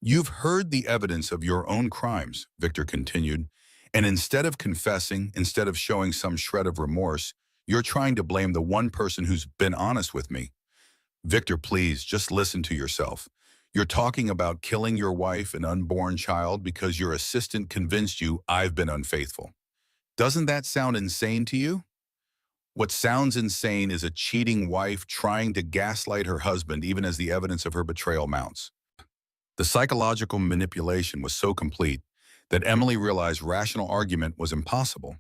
You've heard the evidence of your own crimes, Victor continued, and instead of confessing, instead of showing some shred of remorse, you're trying to blame the one person who's been honest with me. Victor, please, just listen to yourself. You're talking about killing your wife and unborn child because your assistant convinced you I've been unfaithful. Doesn't that sound insane to you? What sounds insane is a cheating wife trying to gaslight her husband even as the evidence of her betrayal mounts. The psychological manipulation was so complete that Emily realized rational argument was impossible.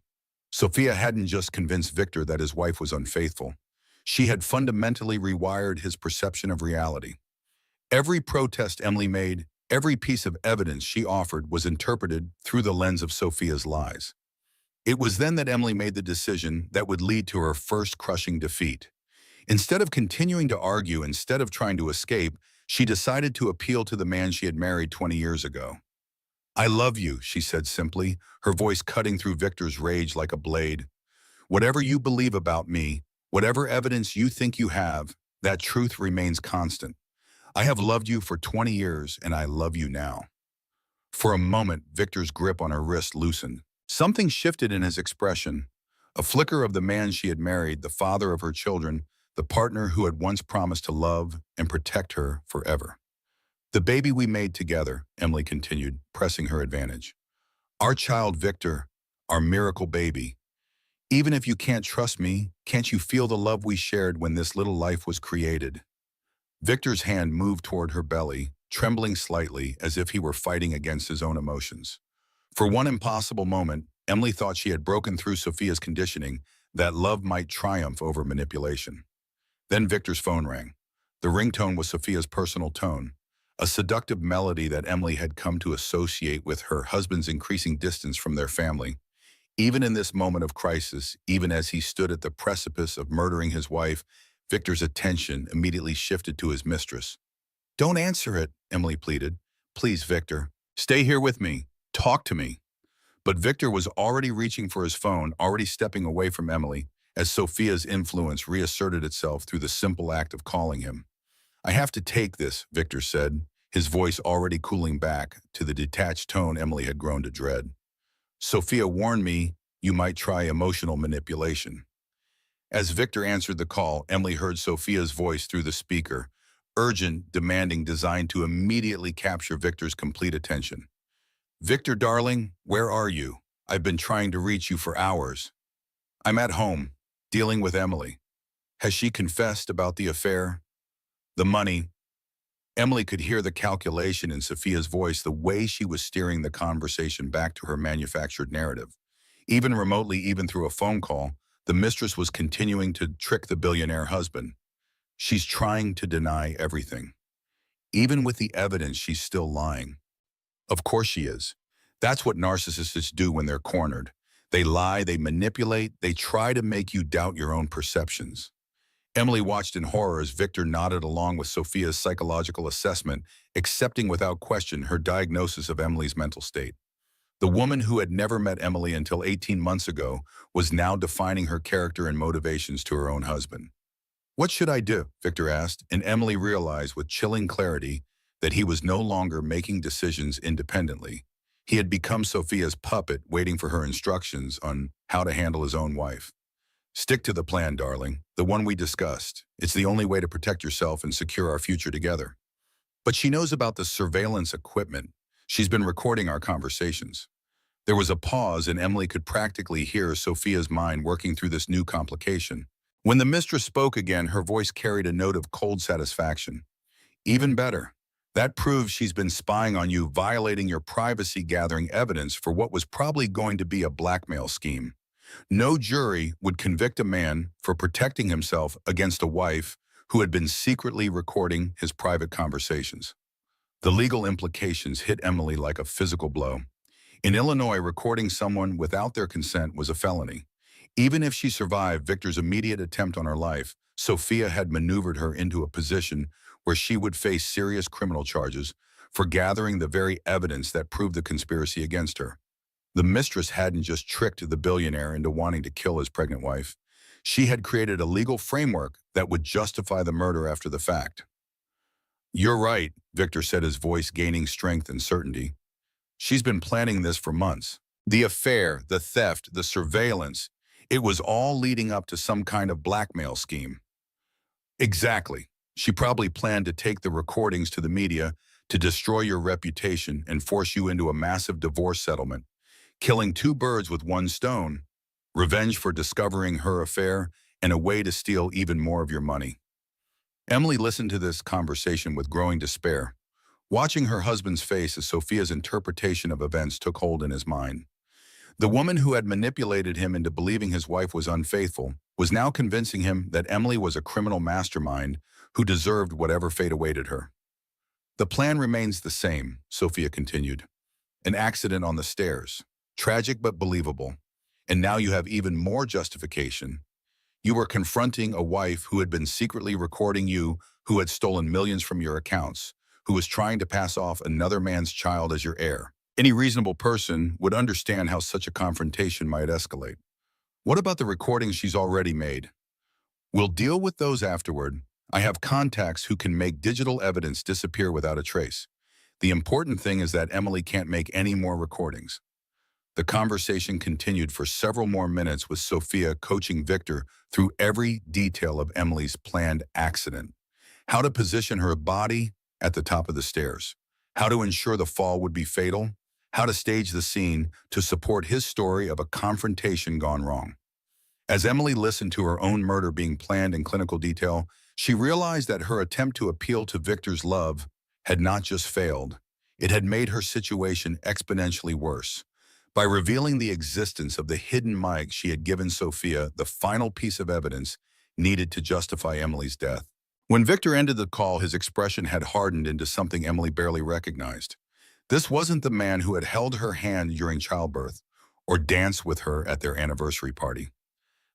Sophia hadn't just convinced Victor that his wife was unfaithful. She had fundamentally rewired his perception of reality. Every protest Emily made, every piece of evidence she offered was interpreted through the lens of Sophia's lies. It was then that Emily made the decision that would lead to her first crushing defeat. Instead of continuing to argue, instead of trying to escape, she decided to appeal to the man she had married 20 years ago. I love you, she said simply, her voice cutting through Victor's rage like a blade. Whatever you believe about me, whatever evidence you think you have, that truth remains constant. I have loved you for 20 years, and I love you now. For a moment, Victor's grip on her wrist loosened. Something shifted in his expression. A flicker of the man she had married, the father of her children, the partner who had once promised to love and protect her forever. The baby we made together, Emily continued, pressing her advantage. Our child, Victor, our miracle baby. Even if you can't trust me, can't you feel the love we shared when this little life was created? Victor's hand moved toward her belly, trembling slightly as if he were fighting against his own emotions. For one impossible moment, Emily thought she had broken through Sophia's conditioning, that love might triumph over manipulation. Then Victor's phone rang. The ringtone was Sophia's personal tone, a seductive melody that Emily had come to associate with her husband's increasing distance from their family. Even in this moment of crisis, even as he stood at the precipice of murdering his wife, Victor's attention immediately shifted to his mistress. Don't answer it, Emily pleaded. Please, Victor, stay here with me. Talk to me. But Victor was already reaching for his phone, already stepping away from Emily, as Sophia's influence reasserted itself through the simple act of calling him. I have to take this, Victor said, his voice already cooling back to the detached tone Emily had grown to dread. Sophia warned me you might try emotional manipulation. As Victor answered the call, Emily heard Sophia's voice through the speaker, urgent, demanding, designed to immediately capture Victor's complete attention. Victor, darling, where are you? I've been trying to reach you for hours. I'm at home, dealing with Emily. Has she confessed about the affair? The money? Emily could hear the calculation in Sophia's voice, the way she was steering the conversation back to her manufactured narrative. Even remotely, even through a phone call, the mistress was continuing to trick the billionaire husband. She's trying to deny everything. Even with the evidence, she's still lying. Of course she is. That's what narcissists do when they're cornered. They lie, they manipulate, they try to make you doubt your own perceptions. Emily watched in horror as Victor nodded along with Sophia's psychological assessment, accepting without question her diagnosis of Emily's mental state. The woman who had never met Emily until 18 months ago was now defining her character and motivations to her own husband. What should I do? Victor asked, and Emily realized with chilling clarity that he was no longer making decisions independently. He had become Sophia's puppet, waiting for her instructions on how to handle his own wife. Stick to the plan, darling, the one we discussed. It's the only way to protect yourself and secure our future together. But she knows about the surveillance equipment. She's been recording our conversations. There was a pause, and Emily could practically hear Sophia's mind working through this new complication. When the mistress spoke again, her voice carried a note of cold satisfaction. Even better. That proves she's been spying on you, violating your privacy, gathering evidence for what was probably going to be a blackmail scheme. No jury would convict a man for protecting himself against a wife who had been secretly recording his private conversations. The legal implications hit Emily like a physical blow. In Illinois, recording someone without their consent was a felony. Even if she survived Victor's immediate attempt on her life, Sophia had maneuvered her into a position where she would face serious criminal charges for gathering the very evidence that proved the conspiracy against her. The mistress hadn't just tricked the billionaire into wanting to kill his pregnant wife. She had created a legal framework that would justify the murder after the fact. "You're right," Victor said, his voice gaining strength and certainty. "She's been planning this for months. The affair, the theft, the surveillance, it was all leading up to some kind of blackmail scheme." "Exactly. She probably planned to take the recordings to the media to destroy your reputation and force you into a massive divorce settlement, killing two birds with one stone, revenge for discovering her affair and a way to steal even more of your money." Emily listened to this conversation with growing despair, watching her husband's face as Sophia's interpretation of events took hold in his mind. The woman who had manipulated him into believing his wife was unfaithful was now convincing him that Emily was a criminal mastermind who deserved whatever fate awaited her. "The plan remains the same," Sophia continued. "An accident on the stairs. Tragic but believable. And now you have even more justification. You were confronting a wife who had been secretly recording you, who had stolen millions from your accounts, who was trying to pass off another man's child as your heir. Any reasonable person would understand how such a confrontation might escalate. What about the recordings she's already made? We'll deal with those afterward. I have contacts who can make digital evidence disappear without a trace. The important thing is that Emily can't make any more recordings." The conversation continued for several more minutes with Sophia coaching Victor through every detail of Emily's planned accident. How to position her body at the top of the stairs. How to ensure the fall would be fatal. How to stage the scene to support his story of a confrontation gone wrong. As Emily listened to her own murder being planned in clinical detail, she realized that her attempt to appeal to Victor's love had not just failed. It had made her situation exponentially worse. By revealing the existence of the hidden mic she had given Sophia the final piece of evidence needed to justify Emily's death. When Victor ended the call, his expression had hardened into something Emily barely recognized. This wasn't the man who had held her hand during childbirth or danced with her at their anniversary party.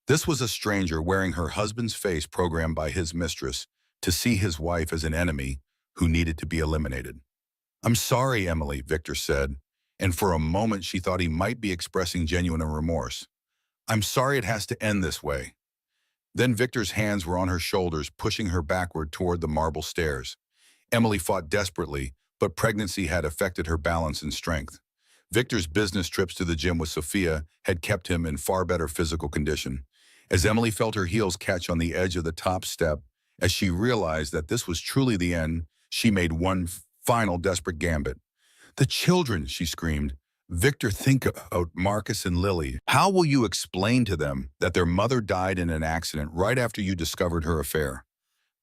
This was a stranger wearing her husband's face, programmed by his mistress to see his wife as an enemy who needed to be eliminated. "I'm sorry, Emily," Victor said, and for a moment she thought he might be expressing genuine remorse. "I'm sorry it has to end this way." Then Victor's hands were on her shoulders, pushing her backward toward the marble stairs. Emily fought desperately, but pregnancy had affected her balance and strength. Victor's business trips to the gym with Sophia had kept him in far better physical condition. As Emily felt her heels catch on the edge of the top step, as she realized that this was truly the end, she made one final desperate gambit. "The children," she screamed. "Victor, think about Marcus and Lily. How will you explain to them that their mother died in an accident right after you discovered her affair?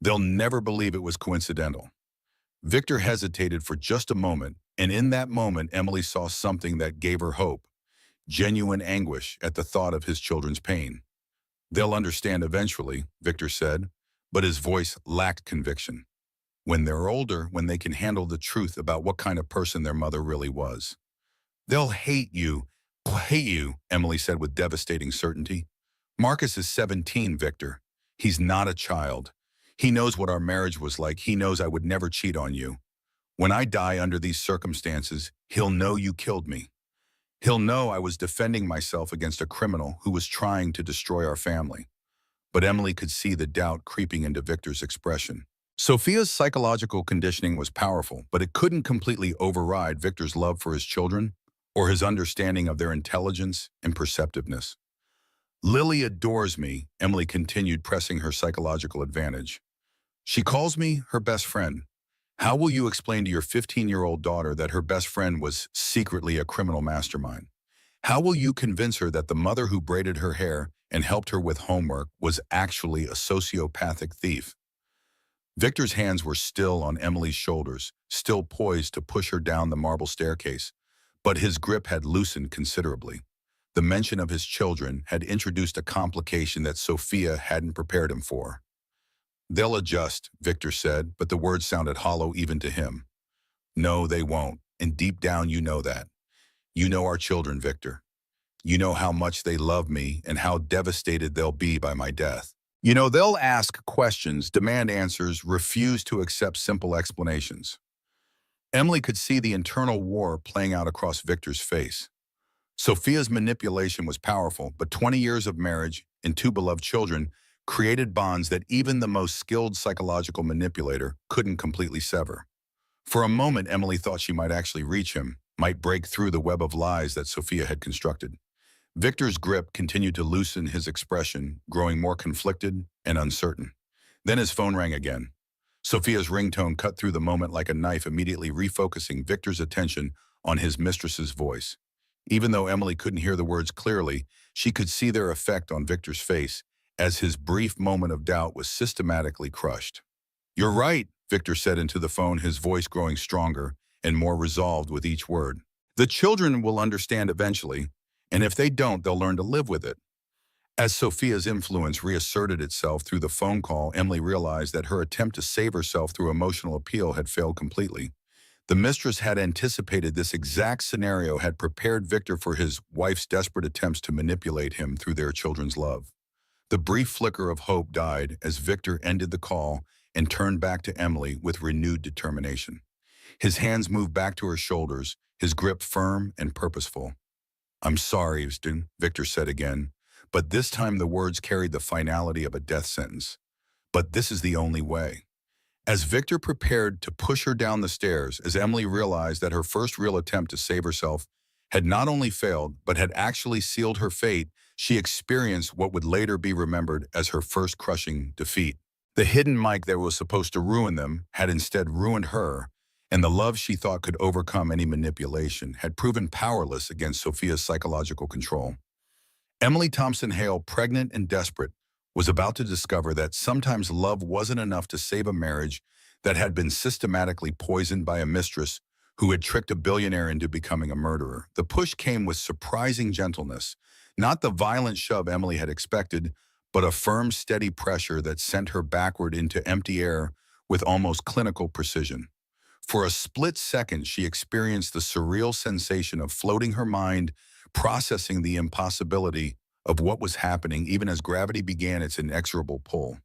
They'll never believe it was coincidental." Victor hesitated for just a moment, and in that moment, Emily saw something that gave her hope. Genuine anguish at the thought of his children's pain. "They'll understand eventually," Victor said, but his voice lacked conviction. "When they're older, when they can handle the truth about what kind of person their mother really was." "They'll hate you, Emily said with devastating certainty. "Marcus is 17, Victor. He's not a child. He knows what our marriage was like. He knows I would never cheat on you. When I die under these circumstances, he'll know you killed me. He'll know I was defending myself against a criminal who was trying to destroy our family." But Emily could see the doubt creeping into Victor's expression. Sophia's psychological conditioning was powerful, but it couldn't completely override Victor's love for his children or his understanding of their intelligence and perceptiveness. "Lily adores me," Emily continued, pressing her psychological advantage. "She calls me her best friend. How will you explain to your 15-year-old daughter that her best friend was secretly a criminal mastermind? How will you convince her that the mother who braided her hair and helped her with homework was actually a sociopathic thief?" Victor's hands were still on Emily's shoulders, still poised to push her down the marble staircase, but his grip had loosened considerably. The mention of his children had introduced a complication that Sophia hadn't prepared him for. "They'll adjust," Victor said, but the words sounded hollow even to him. No, they won't. And deep down, you know that. You know our children, Victor. You know how much they love me and how devastated they'll be by my death. You know, they'll ask questions, demand answers, refuse to accept simple explanations. Emily could see the internal war playing out across Victor's face. Sophia's manipulation was powerful, but 20 years of marriage and two beloved children created bonds that even the most skilled psychological manipulator couldn't completely sever. For a moment, Emily thought she might actually reach him, might break through the web of lies that Sophia had constructed. Victor's grip continued to loosen, his expression growing more conflicted and uncertain. Then his phone rang again. Sophia's ringtone cut through the moment like a knife, immediately refocusing Victor's attention on his mistress's voice. Even though Emily couldn't hear the words clearly, she could see their effect on Victor's face as his brief moment of doubt was systematically crushed. "You're right," Victor said into the phone, his voice growing stronger and more resolved with each word. "The children will understand eventually, and if they don't, they'll learn to live with it." As Sophia's influence reasserted itself through the phone call, Emily realized that her attempt to save herself through emotional appeal had failed completely. The mistress had anticipated this exact scenario, had prepared Victor for his wife's desperate attempts to manipulate him through their children's love. The brief flicker of hope died as Victor ended the call and turned back to Emily with renewed determination. His hands moved back to her shoulders, his grip firm and purposeful. "I'm sorry, Houston," Victor said again, but this time the words carried the finality of a death sentence. "But this is the only way." As Victor prepared to push her down the stairs, as Emily realized that her first real attempt to save herself had not only failed, but had actually sealed her fate, she experienced what would later be remembered as her first crushing defeat. The hidden mic that was supposed to ruin them had instead ruined her, and the love she thought could overcome any manipulation had proven powerless against Sophia's psychological control. Emily Thompson Hale, pregnant and desperate, was about to discover that sometimes love wasn't enough to save a marriage that had been systematically poisoned by a mistress who had tricked a billionaire into becoming a murderer. The push came with surprising gentleness, not the violent shove Emily had expected, but a firm, steady pressure that sent her backward into empty air with almost clinical precision. For a split second, she experienced the surreal sensation of floating, her mind processing the impossibility of what was happening even as gravity began its inexorable pull.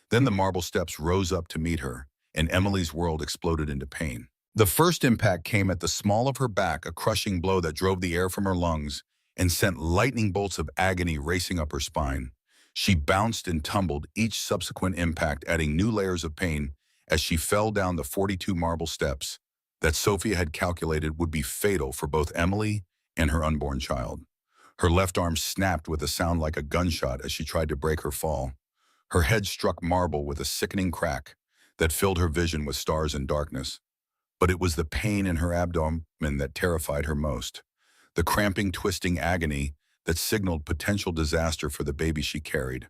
Then the marble steps rose up to meet her, and Emily's world exploded into pain. The first impact came at the small of her back, a crushing blow that drove the air from her lungs and sent lightning bolts of agony racing up her spine. She bounced and tumbled, each subsequent impact adding new layers of pain as she fell down the 42 marble steps that Sophia had calculated would be fatal for both Emily and her unborn child. Her left arm snapped with a sound like a gunshot as she tried to break her fall. Her head struck marble with a sickening crack that filled her vision with stars and darkness. But it was the pain in her abdomen that terrified her most, the cramping, twisting agony that signaled potential disaster for the baby she carried.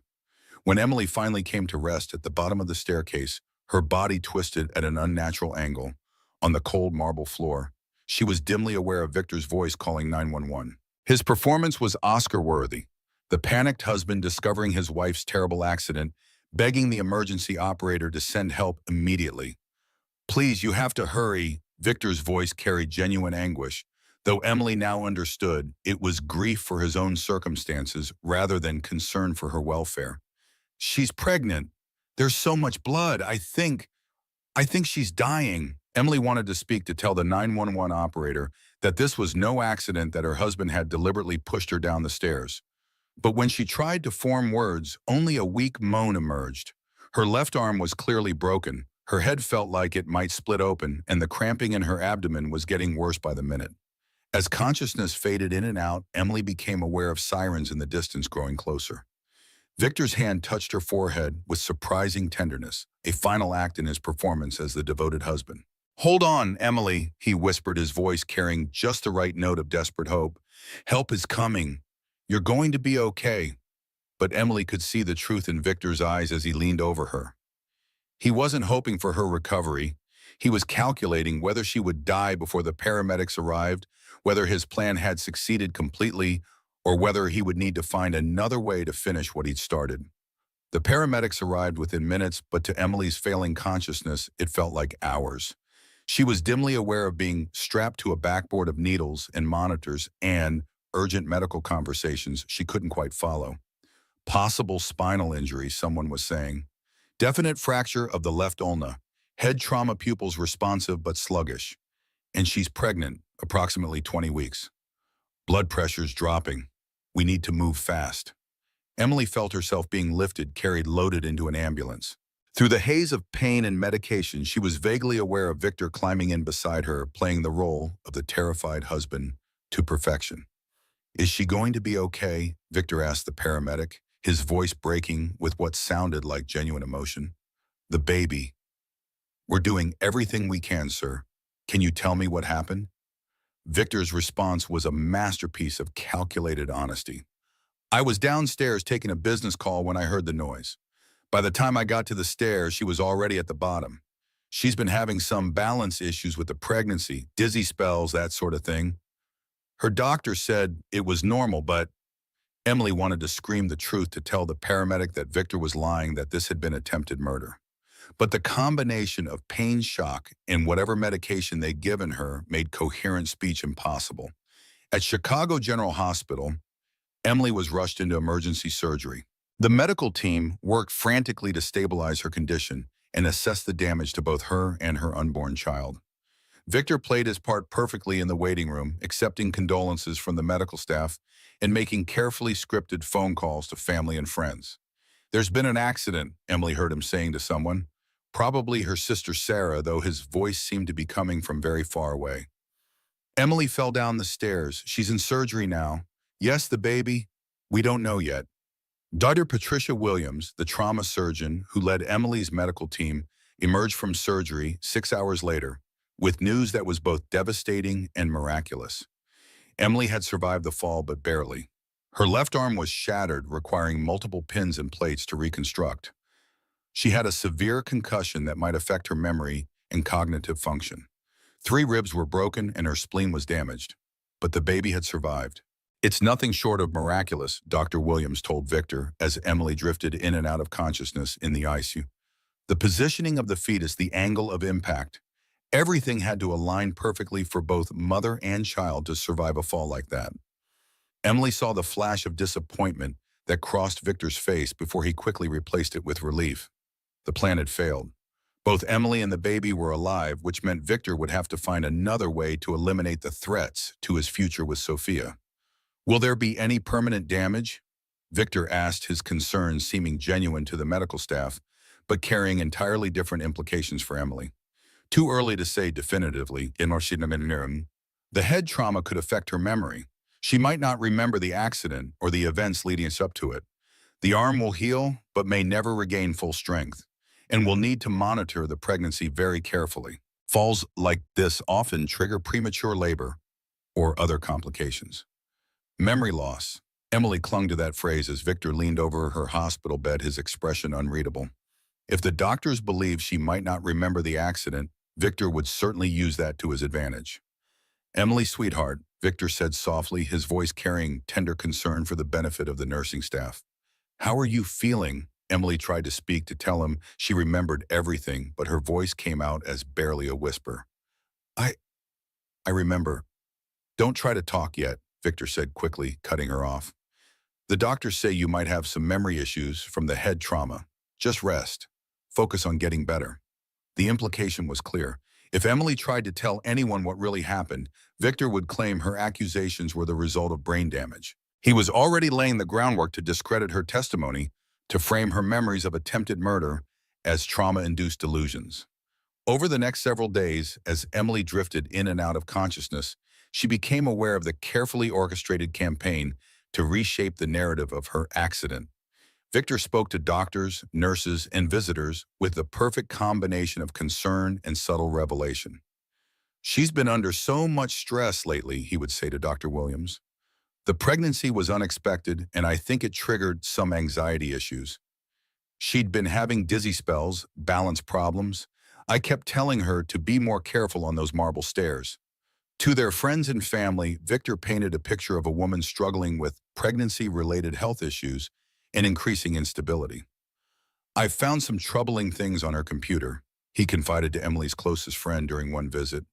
When Emily finally came to rest at the bottom of the staircase, her body twisted at an unnatural angle on the cold marble floor, she was dimly aware of Victor's voice calling 911. His performance was Oscar-worthy. The panicked husband discovering his wife's terrible accident, begging the emergency operator to send help immediately. "Please, you have to hurry." Victor's voice carried genuine anguish, though Emily now understood it was grief for his own circumstances rather than concern for her welfare. "She's pregnant. There's so much blood. I think she's dying." Emily wanted to speak to tell the 911 operator that this was no accident, that her husband had deliberately pushed her down the stairs. But when she tried to form words, only a weak moan emerged. Her left arm was clearly broken. Her head felt like it might split open, and the cramping in her abdomen was getting worse by the minute. As consciousness faded in and out, Emily became aware of sirens in the distance growing closer. Victor's hand touched her forehead with surprising tenderness, a final act in his performance as the devoted husband. "Hold on, Emily," he whispered, his voice carrying just the right note of desperate hope. "Help is coming. You're going to be okay." But Emily could see the truth in Victor's eyes as he leaned over her. He wasn't hoping for her recovery. He was calculating whether she would die before the paramedics arrived, whether his plan had succeeded completely, or whether he would need to find another way to finish what he'd started. The paramedics arrived within minutes, but to Emily's failing consciousness, it felt like hours. She was dimly aware of being strapped to a backboard of needles and monitors and urgent medical conversations she couldn't quite follow. Possible spinal injury, someone was saying. Definite fracture of the left ulna. Head trauma pupils responsive but sluggish. And she's pregnant, approximately 20 weeks. Blood pressure's dropping. We need to move fast. Emily felt herself being lifted, carried loaded into an ambulance. Through the haze of pain and medication, she was vaguely aware of Victor climbing in beside her, playing the role of the terrified husband to perfection. Is she going to be okay? Victor asked the paramedic, his voice breaking with what sounded like genuine emotion. The baby. We're doing everything we can, sir. Can you tell me what happened? Victor's response was a masterpiece of calculated honesty. I was downstairs taking a business call when I heard the noise. By the time I got to the stairs, she was already at the bottom. She's been having some balance issues with the pregnancy, dizzy spells, that sort of thing. Her doctor said it was normal, but Emily wanted to scream the truth to tell the paramedic that Victor was lying, that this had been attempted murder. But the combination of pain shock and whatever medication they'd given her made coherent speech impossible. At Chicago General Hospital, Emily was rushed into emergency surgery. The medical team worked frantically to stabilize her condition and assess the damage to both her and her unborn child. Victor played his part perfectly in the waiting room, accepting condolences from the medical staff and making carefully scripted phone calls to family and friends. There's been an accident, Emily heard him saying to someone. Probably her sister Sarah, though his voice seemed to be coming from very far away. Emily fell down the stairs. She's in surgery now. Yes, the baby? We don't know yet. Dr. Patricia Williams, the trauma surgeon who led Emily's medical team, emerged from surgery 6 hours later with news that was both devastating and miraculous. Emily had survived the fall, but barely. Her left arm was shattered, requiring multiple pins and plates to reconstruct. She had a severe concussion that might affect her memory and cognitive function. 3 ribs were broken and her spleen was damaged, but the baby had survived. It's nothing short of miraculous, Dr. Williams told Victor as Emily drifted in and out of consciousness in the ICU. The positioning of the fetus, the angle of impact, everything had to align perfectly for both mother and child to survive a fall like that. Emily saw the flash of disappointment that crossed Victor's face before he quickly replaced it with relief. The plan had failed. Both Emily and the baby were alive, which meant Victor would have to find another way to eliminate the threats to his future with Sophia. Will there be any permanent damage? Victor asked, his concerns seeming genuine to the medical staff, but carrying entirely different implications for Emily. Too early to say definitively. The head trauma could affect her memory. She might not remember the accident or the events leading us up to it. The arm will heal, but may never regain full strength, and will need to monitor the pregnancy very carefully. Falls like this often trigger premature labor or other complications. Memory loss. Emily clung to that phrase as Victor leaned over her hospital bed, his expression unreadable. If the doctors believed she might not remember the accident, Victor would certainly use that to his advantage. Emily, sweetheart, Victor said softly, his voice carrying tender concern for the benefit of the nursing staff. How are you feeling? Emily tried to speak to tell him she remembered everything, but her voice came out as barely a whisper. I remember. Don't try to talk yet, Victor said quickly, cutting her off. The doctors say you might have some memory issues from the head trauma. Just rest. Focus on getting better. The implication was clear. If Emily tried to tell anyone what really happened, Victor would claim her accusations were the result of brain damage. He was already laying the groundwork to discredit her testimony, to frame her memories of attempted murder as trauma-induced delusions. Over the next several days, as Emily drifted in and out of consciousness, she became aware of the carefully orchestrated campaign to reshape the narrative of her accident. Victor spoke to doctors, nurses, and visitors with the perfect combination of concern and subtle revelation. She's been under so much stress lately, he would say to Dr. Williams. The pregnancy was unexpected, and I think it triggered some anxiety issues. She'd been having dizzy spells, balance problems. I kept telling her to be more careful on those marble stairs. To their friends and family, Victor painted a picture of a woman struggling with pregnancy-related health issues and increasing instability. I found some troubling things on her computer. he confided to Emily's closest friend during one visit.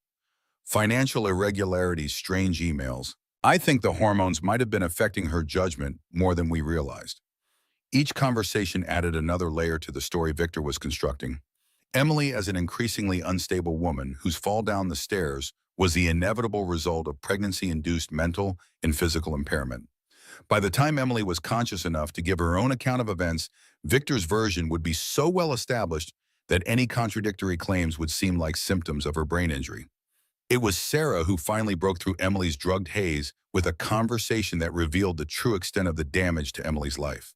Financial irregularities, strange emails. I think the hormones might have been affecting her judgment more than we realized. Each conversation added another layer to the story Victor was constructing. Emily, as an increasingly unstable woman whose fall down the stairs was the inevitable result of pregnancy-induced mental and physical impairment. By the time Emily was conscious enough to give her own account of events, Victor's version would be so well established that any contradictory claims would seem like symptoms of her brain injury. It was Sarah who finally broke through Emily's drugged haze with a conversation that revealed the true extent of the damage to Emily's life.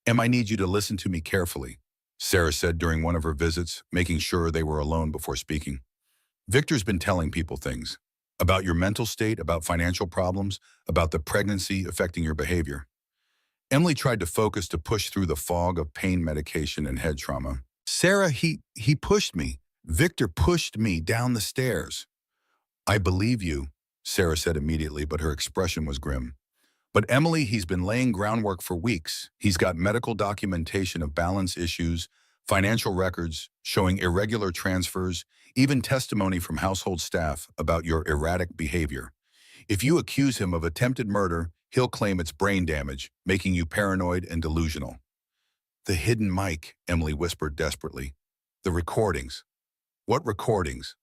I need you to listen to me carefully, Sarah said during one of her visits, making sure they were alone before speaking. Victor's been telling people things about your mental state, about financial problems, about the pregnancy affecting your behavior. Emily tried to focus to push through the fog of pain medication and head trauma. Sarah, he pushed me. Victor pushed me down the stairs. I believe you, Sarah said immediately, but her expression was grim. But Emily, he's been laying groundwork for weeks. He's got medical documentation of balance issues, financial records showing irregular transfers, even testimony from household staff about your erratic behavior. If you accuse him of attempted murder, he'll claim it's brain damage, making you paranoid and delusional. The hidden mic, Emily whispered desperately. The recordings. What recordings?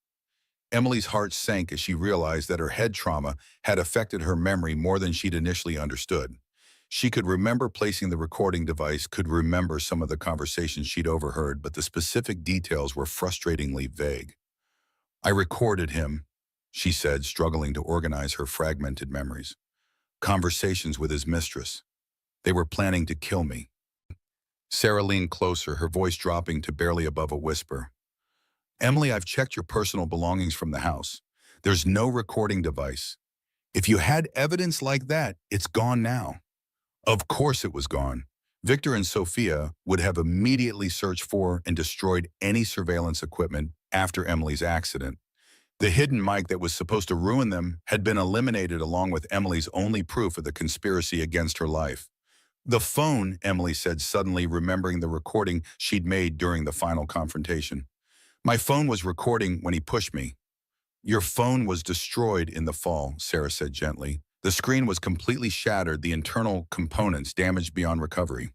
Emily's heart sank as she realized that her head trauma had affected her memory more than she'd initially understood. She could remember placing the recording device, could remember some of the conversations she'd overheard, but the specific details were frustratingly vague. I recorded him, she said, struggling to organize her fragmented memories. Conversations with his mistress. They were planning to kill me. Sarah leaned closer, her voice dropping to barely above a whisper. Emily, I've checked your personal belongings from the house. There's no recording device. If you had evidence like that, it's gone now. Of course it was gone. Victor and Sophia would have immediately searched for and destroyed any surveillance equipment after Emily's accident. The hidden mic that was supposed to ruin them had been eliminated along with Emily's only proof of the conspiracy against her life. The phone, Emily said, suddenly remembering the recording she'd made during the final confrontation. My phone was recording when he pushed me. Your phone was destroyed in the fall, Sarah said gently. The screen was completely shattered, the internal components damaged beyond recovery.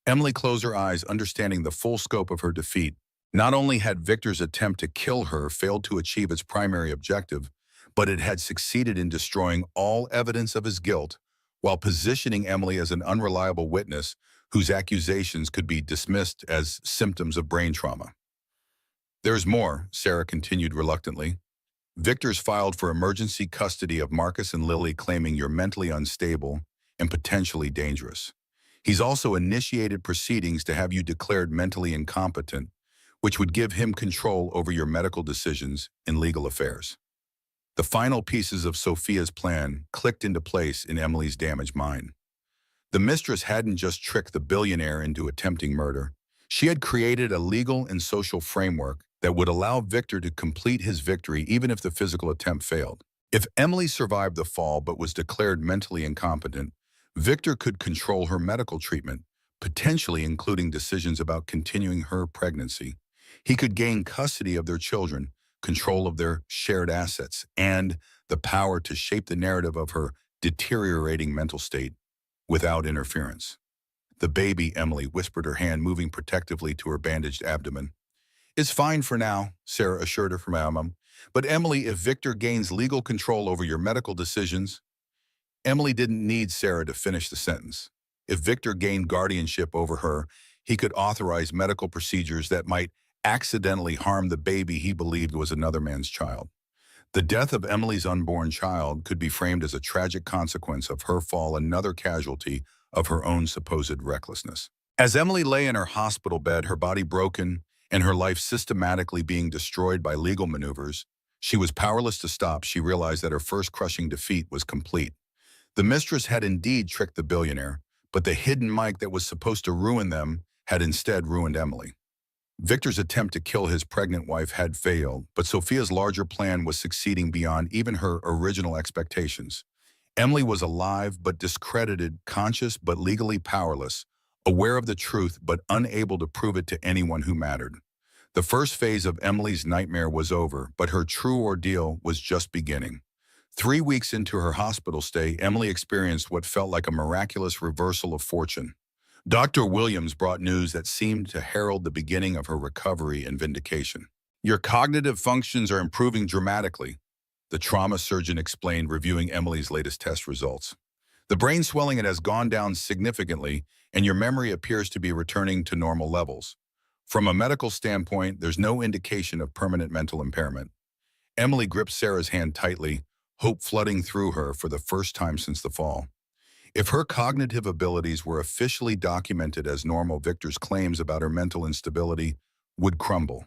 Emily closed her eyes, understanding the full scope of her defeat. Not only had Victor's attempt to kill her failed to achieve its primary objective, but it had succeeded in destroying all evidence of his guilt while positioning Emily as an unreliable witness whose accusations could be dismissed as symptoms of brain trauma. There's more, Sarah continued reluctantly. Victor's filed for emergency custody of Marcus and Lily, claiming you're mentally unstable and potentially dangerous. He's also initiated proceedings to have you declared mentally incompetent, which would give him control over your medical decisions and legal affairs. The final pieces of Sophia's plan clicked into place in Emily's damaged mind. The mistress hadn't just tricked the billionaire into attempting murder. She had created a legal and social framework that would allow Victor to complete his victory even if the physical attempt failed. If Emily survived the fall but was declared mentally incompetent, Victor could control her medical treatment, potentially including decisions about continuing her pregnancy. He could gain custody of their children, control of their shared assets, and the power to shape the narrative of her deteriorating mental state without interference. The baby, Emily whispered, her hand moving protectively to her bandaged abdomen. It's fine for now, Sarah assured her from Mum. But Emily, if Victor gains legal control over your medical decisions... Emily didn't need Sarah to finish the sentence. If Victor gained guardianship over her, he could authorize medical procedures that might accidentally harm the baby he believed was another man's child. The death of Emily's unborn child could be framed as a tragic consequence of her fall, another casualty of her own supposed recklessness. As Emily lay in her hospital bed, her body broken and her life systematically being destroyed by legal maneuvers, she was powerless to stop. She realized that her first crushing defeat was complete. The mistress had indeed tricked the billionaire, but the hidden mic that was supposed to ruin them had instead ruined Emily. Victor's attempt to kill his pregnant wife had failed, but Sophia's larger plan was succeeding beyond even her original expectations. Emily was alive but discredited, conscious but legally powerless, aware of the truth but unable to prove it to anyone who mattered. The first phase of Emily's nightmare was over, but her true ordeal was just beginning. 3 weeks into her hospital stay, Emily experienced what felt like a miraculous reversal of fortune. Dr. Williams brought news that seemed to herald the beginning of her recovery and vindication. Your cognitive functions are improving dramatically, the trauma surgeon explained, reviewing Emily's latest test results. The brain swelling it has gone down significantly, and your memory appears to be returning to normal levels. From a medical standpoint, there's no indication of permanent mental impairment. Emily gripped Sarah's hand tightly, hope flooding through her for the first time since the fall. If her cognitive abilities were officially documented as normal, Victor's claims about her mental instability would crumble.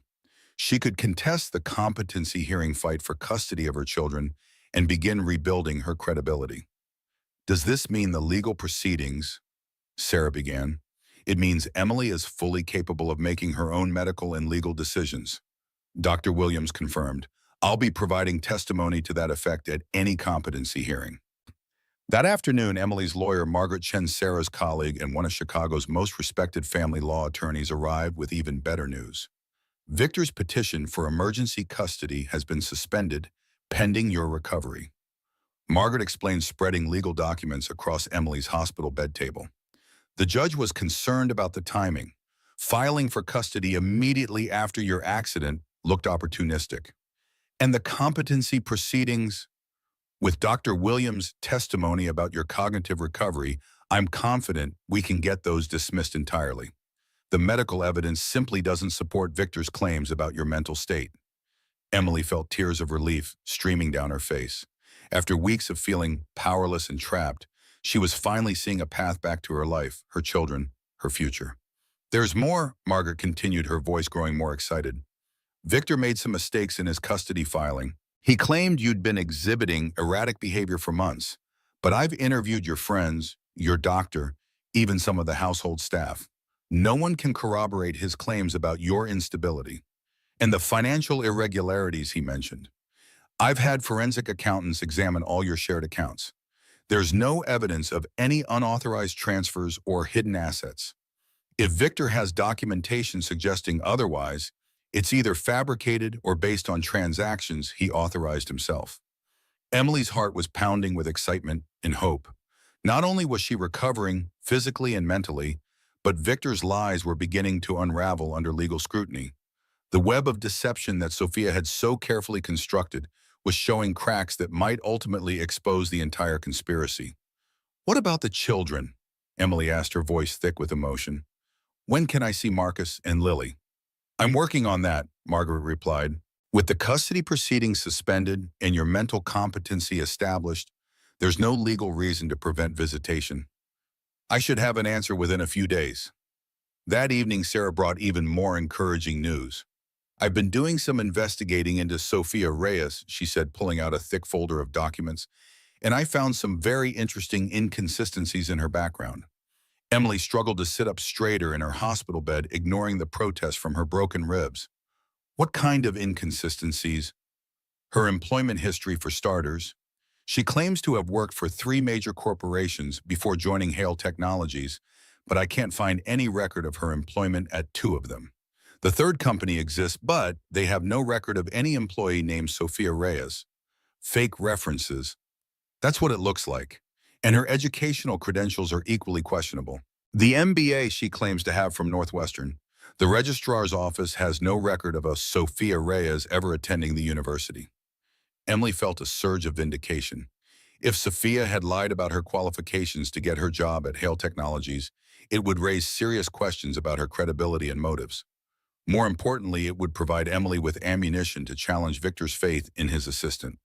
She could contest the competency hearing fight for custody of her children and begin rebuilding her credibility. Does this mean the legal proceedings? Sarah began. It means Emily is fully capable of making her own medical and legal decisions. Dr. Williams confirmed. I'll be providing testimony to that effect at any competency hearing. That afternoon, Emily's lawyer, Margaret Chen, Sarah's colleague and one of Chicago's most respected family law attorneys, arrived with even better news. Victor's petition for emergency custody has been suspended, pending your recovery. Margaret explained, spreading legal documents across Emily's hospital bed table. The judge was concerned about the timing. Filing for custody immediately after your accident looked opportunistic. And the competency proceedings? With Dr. Williams' testimony about your cognitive recovery, I'm confident we can get those dismissed entirely. The medical evidence simply doesn't support Victor's claims about your mental state. Emily felt tears of relief streaming down her face. After weeks of feeling powerless and trapped, she was finally seeing a path back to her life, her children, her future. There's more, Margaret continued, her voice growing more excited. Victor made some mistakes in his custody filing. He claimed you'd been exhibiting erratic behavior for months, but I've interviewed your friends, your doctor, even some of the household staff. No one can corroborate his claims about your instability and the financial irregularities he mentioned. I've had forensic accountants examine all your shared accounts. There's no evidence of any unauthorized transfers or hidden assets. If Victor has documentation suggesting otherwise, it's either fabricated or based on transactions he authorized himself. Emily's heart was pounding with excitement and hope. Not only was she recovering physically and mentally, but Victor's lies were beginning to unravel under legal scrutiny. The web of deception that Sophia had so carefully constructed was showing cracks that might ultimately expose the entire conspiracy. What about the children? Emily asked, her voice thick with emotion. When can I see Marcus and Lily? I'm working on that, Margaret replied. With the custody proceedings suspended and your mental competency established, there's no legal reason to prevent visitation. I should have an answer within a few days. That evening, Sarah brought even more encouraging news. I've been doing some investigating into Sophia Reyes, she said, pulling out a thick folder of documents, and I found some very interesting inconsistencies in her background. Emily struggled to sit up straighter in her hospital bed, ignoring the protest from her broken ribs. What kind of inconsistencies? Her employment history, for starters. She claims to have worked for 3 major corporations before joining Hale Technologies, but I can't find any record of her employment at 2 of them. The third company exists, but they have no record of any employee named Sophia Reyes. Fake references. That's what it looks like. And her educational credentials are equally questionable. The MBA she claims to have from Northwestern. The registrar's office has no record of a Sophia Reyes ever attending the university. Emily felt a surge of vindication. If Sophia had lied about her qualifications to get her job at Hale Technologies, it would raise serious questions about her credibility and motives. More importantly, it would provide Emily with ammunition to challenge Victor's faith in his assistant.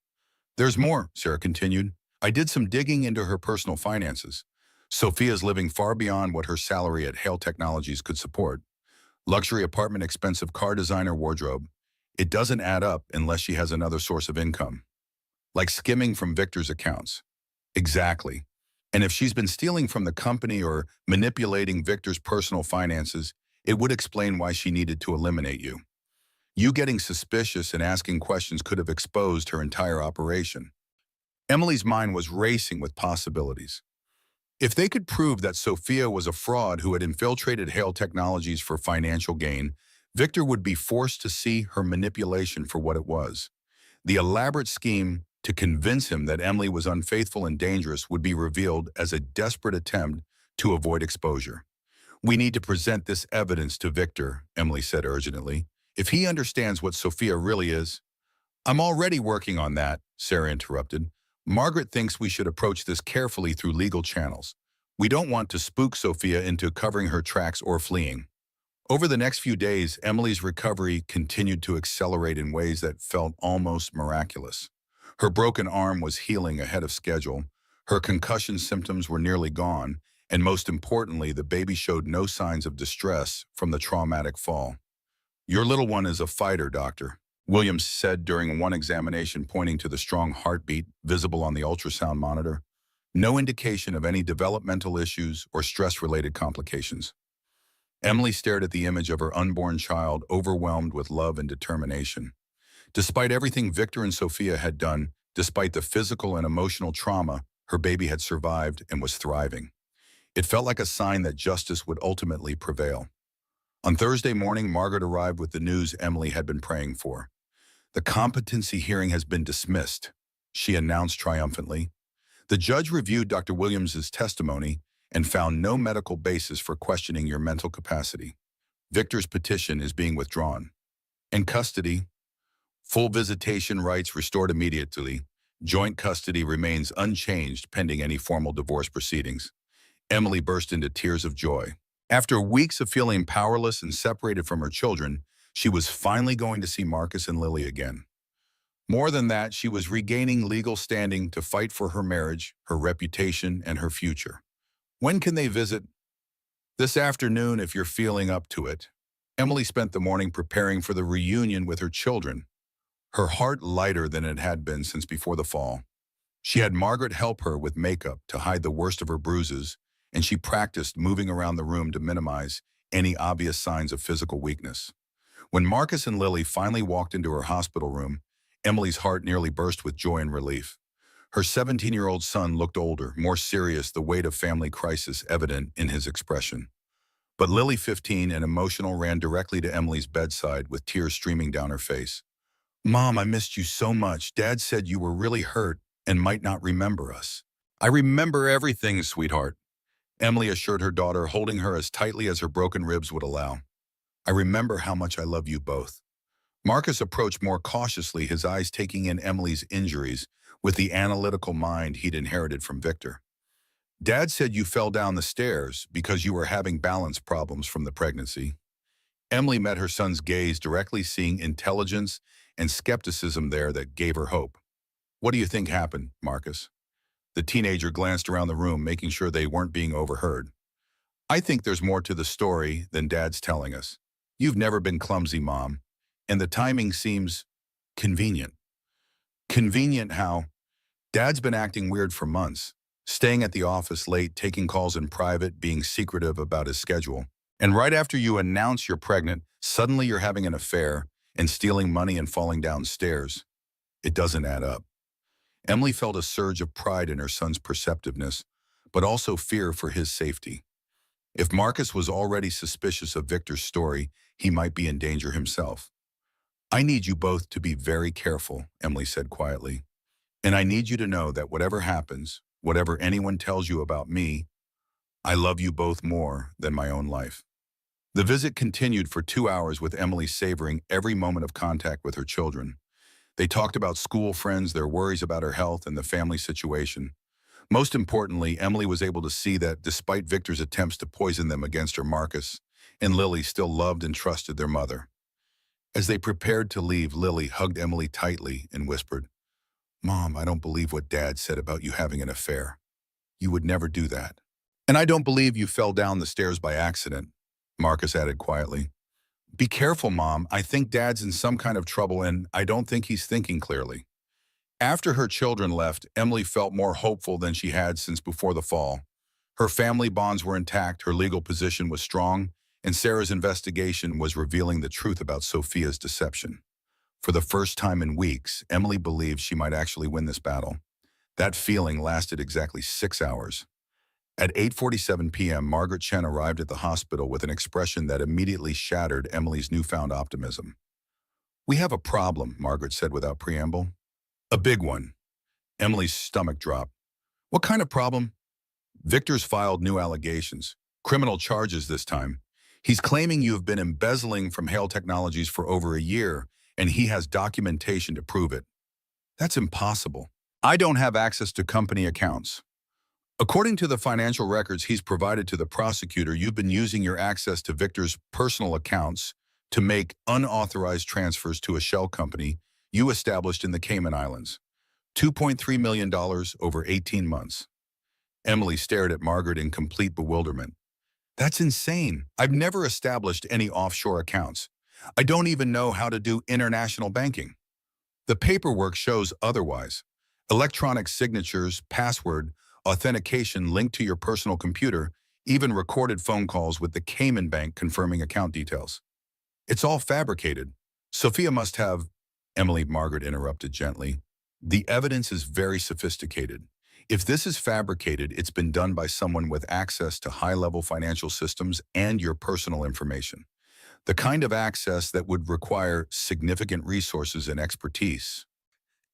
There's more, Sarah continued. I did some digging into her personal finances. Sophia's living far beyond what her salary at Hale Technologies could support. Luxury apartment, expensive car, designer wardrobe. It doesn't add up unless she has another source of income. Like skimming from Victor's accounts. Exactly. And if she's been stealing from the company or manipulating Victor's personal finances, it would explain why she needed to eliminate you. You getting suspicious and asking questions could have exposed her entire operation. Emily's mind was racing with possibilities. If they could prove that Sophia was a fraud who had infiltrated Hale Technologies for financial gain, Victor would be forced to see her manipulation for what it was. The elaborate scheme to convince him that Emily was unfaithful and dangerous would be revealed as a desperate attempt to avoid exposure. "We need to present this evidence to Victor," Emily said urgently. "If he understands what Sophia really is—" "I'm already working on that," Sarah interrupted. "Margaret thinks we should approach this carefully through legal channels. We don't want to spook Sophia into covering her tracks or fleeing." Over the next few days, Emily's recovery continued to accelerate in ways that felt almost miraculous. Her broken arm was healing ahead of schedule, her concussion symptoms were nearly gone, and most importantly, the baby showed no signs of distress from the traumatic fall. "Your little one is a fighter, doctor," Williams said during one examination, pointing to the strong heartbeat visible on the ultrasound monitor. "No indication of any developmental issues or stress-related complications." Emily stared at the image of her unborn child, overwhelmed with love and determination. Despite everything Victor and Sophia had done, despite the physical and emotional trauma, her baby had survived and was thriving. It felt like a sign that justice would ultimately prevail. On Thursday morning, Margaret arrived with the news Emily had been praying for. "The competency hearing has been dismissed," she announced triumphantly. "The judge reviewed Dr. Williams's testimony and found no medical basis for questioning your mental capacity. Victor's petition is being withdrawn. And custody, full visitation rights restored immediately. Joint custody remains unchanged pending any formal divorce proceedings." Emily burst into tears of joy. After weeks of feeling powerless and separated from her children, she was finally going to see Marcus and Lily again. More than that, she was regaining legal standing to fight for her marriage, her reputation, and her future. "When can they visit?" "This afternoon, if you're feeling up to it." Emily spent the morning preparing for the reunion with her children, her heart lighter than it had been since before the fall. She had Margaret help her with makeup to hide the worst of her bruises, and she practiced moving around the room to minimize any obvious signs of physical weakness. When Marcus and Lily finally walked into her hospital room, Emily's heart nearly burst with joy and relief. Her 17-year-old son looked older, more serious, the weight of family crisis evident in his expression. But Lily, 15 and emotional, ran directly to Emily's bedside with tears streaming down her face. "Mom, I missed you so much. Dad said you were really hurt and might not remember us." "I remember everything, sweetheart," Emily assured her daughter, holding her as tightly as her broken ribs would allow. "I remember how much I love you both." Marcus approached more cautiously, his eyes taking in Emily's injuries with the analytical mind he'd inherited from Victor. "Dad said you fell down the stairs because you were having balance problems from the pregnancy." Emily met her son's gaze directly, seeing intelligence and skepticism there that gave her hope. "What do you think happened, Marcus?" The teenager glanced around the room, making sure they weren't being overheard. "I think there's more to the story than Dad's telling us. You've never been clumsy, Mom, and the timing seems convenient." "Convenient how?" "Dad's been acting weird for months, staying at the office late, taking calls in private, being secretive about his schedule. And right after you announce you're pregnant, suddenly you're having an affair and stealing money and falling downstairs. It doesn't add up." Emily felt a surge of pride in her son's perceptiveness, but also fear for his safety. If Marcus was already suspicious of Victor's story, he might be in danger himself. "I need you both to be very careful," Emily said quietly. "And I need you to know that whatever happens, whatever anyone tells you about me, I love you both more than my own life." The visit continued for 2 hours, with Emily savoring every moment of contact with her children. They talked about school friends, their worries about her health, and the family situation. Most importantly, Emily was able to see that despite Victor's attempts to poison them against her, Marcus and Lily still loved and trusted their mother. As they prepared to leave, Lily hugged Emily tightly and whispered, "Mom, I don't believe what Dad said about you having an affair. You would never do that. And I don't believe you fell down the stairs by accident," Marcus added quietly. "Be careful, Mom. I think Dad's in some kind of trouble, and I don't think he's thinking clearly." After her children left, Emily felt more hopeful than she had since before the fall. Her family bonds were intact, her legal position was strong, and Sarah's investigation was revealing the truth about Sophia's deception. For the first time in weeks, Emily believed she might actually win this battle. That feeling lasted exactly 6 hours. At 8:47 p.m., Margaret Chen arrived at the hospital with an expression that immediately shattered Emily's newfound optimism. "We have a problem," Margaret said without preamble. "A big one." Emily's stomach dropped. "What kind of problem?" "Victor's filed new allegations. Criminal charges this time. He's claiming you have been embezzling from Hale Technologies for over a year, and he has documentation to prove it." "That's impossible. I don't have access to company accounts." "According to the financial records he's provided to the prosecutor, you've been using your access to Victor's personal accounts to make unauthorized transfers to a shell company you established in the Cayman Islands. $2.3 million over 18 months. Emily stared at Margaret in complete bewilderment. "That's insane. I've never established any offshore accounts. I don't even know how to do international banking." "The paperwork shows otherwise. Electronic signatures, password, authentication linked to your personal computer, even recorded phone calls with the Cayman Bank confirming account details. It's all fabricated. Sophia must have—" Emily, Margaret interrupted gently. "The evidence is very sophisticated. If this is fabricated, it's been done by someone with access to high-level financial systems and your personal information. The kind of access that would require significant resources and expertise."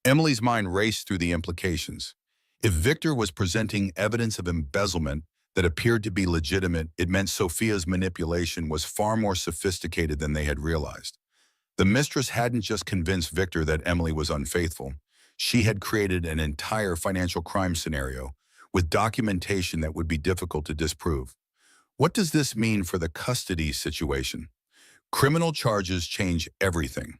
Emily's mind raced through the implications. If Victor was presenting evidence of embezzlement that appeared to be legitimate, it meant Sophia's manipulation was far more sophisticated than they had realized. The mistress hadn't just convinced Victor that Emily was unfaithful. She had created an entire financial crime scenario with documentation that would be difficult to disprove. What does this mean for the custody situation? Criminal charges change everything.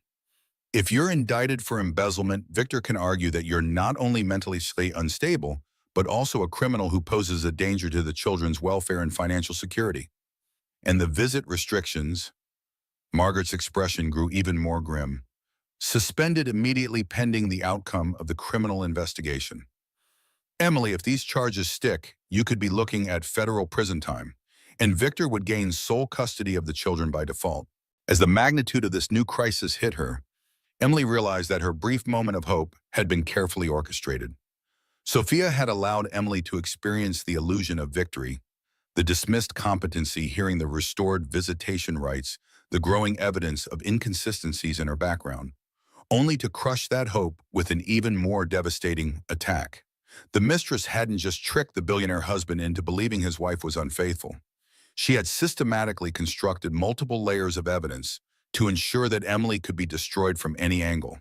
If you're indicted for embezzlement, Victor can argue that you're not only mentally unstable, but also a criminal who poses a danger to the children's welfare and financial security. And the visit restrictions, Margaret's expression grew even more grim, suspended immediately pending the outcome of the criminal investigation. "Emily, if these charges stick, you could be looking at federal prison time, and Victor would gain sole custody of the children by default." As the magnitude of this new crisis hit her, Emily realized that her brief moment of hope had been carefully orchestrated. Sophia had allowed Emily to experience the illusion of victory, the dismissed competency hearing the restored visitation rights, the growing evidence of inconsistencies in her background, only to crush that hope with an even more devastating attack. The mistress hadn't just tricked the billionaire husband into believing his wife was unfaithful. She had systematically constructed multiple layers of evidence to ensure that Emily could be destroyed from any angle.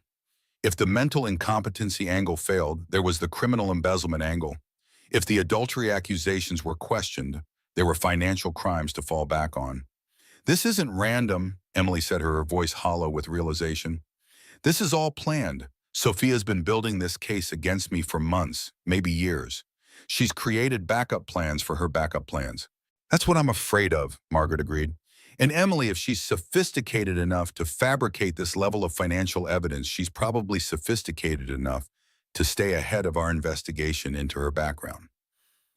If the mental incompetency angle failed, there was the criminal embezzlement angle. If the adultery accusations were questioned, there were financial crimes to fall back on. "This isn't random," Emily said, her voice hollow with realization. "This is all planned. Sophia's been building this case against me for months, maybe years. She's created backup plans for her backup plans." "That's what I'm afraid of," Margaret agreed. "And Emily, if she's sophisticated enough to fabricate this level of financial evidence, she's probably sophisticated enough to stay ahead of our investigation into her background."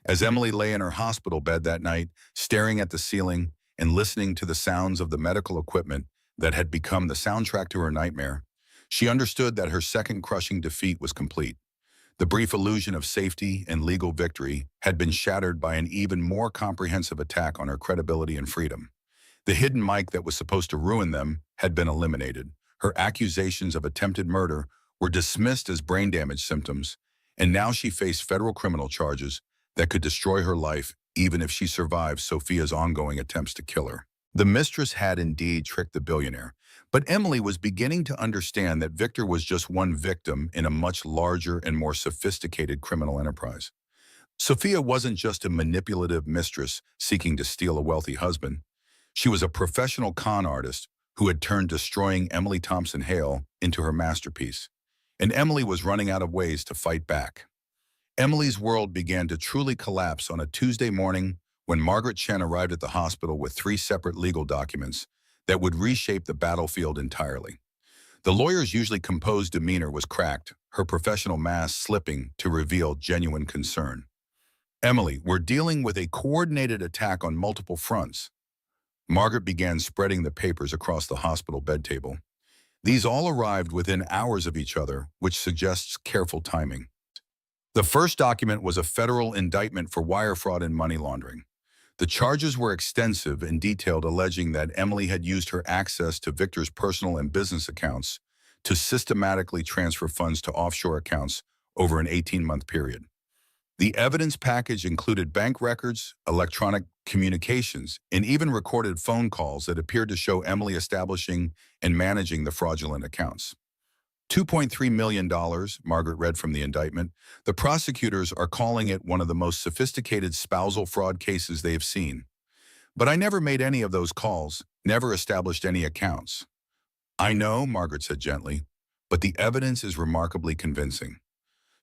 As Emily lay in her hospital bed that night, staring at the ceiling and listening to the sounds of the medical equipment that had become the soundtrack to her nightmare, she understood that her second crushing defeat was complete. The brief illusion of safety and legal victory had been shattered by an even more comprehensive attack on her credibility and freedom. The hidden mic that was supposed to ruin them had been eliminated. Her accusations of attempted murder were dismissed as brain damage symptoms, and now she faced federal criminal charges that could destroy her life even if she survived Sophia's ongoing attempts to kill her. The mistress had indeed tricked the billionaire, but Emily was beginning to understand that Victor was just one victim in a much larger and more sophisticated criminal enterprise. Sophia wasn't just a manipulative mistress seeking to steal a wealthy husband. She was a professional con artist who had turned destroying Emily Thompson Hale into her masterpiece. And Emily was running out of ways to fight back. Emily's world began to truly collapse on a Tuesday morning when Margaret Chen arrived at the hospital with 3 separate legal documents that would reshape the battlefield entirely. The lawyer's usually composed demeanor was cracked, her professional mask slipping to reveal genuine concern. "Emily, we're dealing with a coordinated attack on multiple fronts." Margaret began spreading the papers across the hospital bed table. These all arrived within hours of each other, which suggests careful timing. The first document was a federal indictment for wire fraud and money laundering. The charges were extensive and detailed, alleging that Emily had used her access to Victor's personal and business accounts to systematically transfer funds to offshore accounts over an 18-month period. The evidence package included bank records, electronic communications, and even recorded phone calls that appeared to show Emily establishing and managing the fraudulent accounts. $2.3 million, Margaret read from the indictment. The prosecutors are calling it one of the most sophisticated spousal fraud cases they have seen. But I never made any of those calls, never established any accounts. I know, Margaret said gently, but the evidence is remarkably convincing.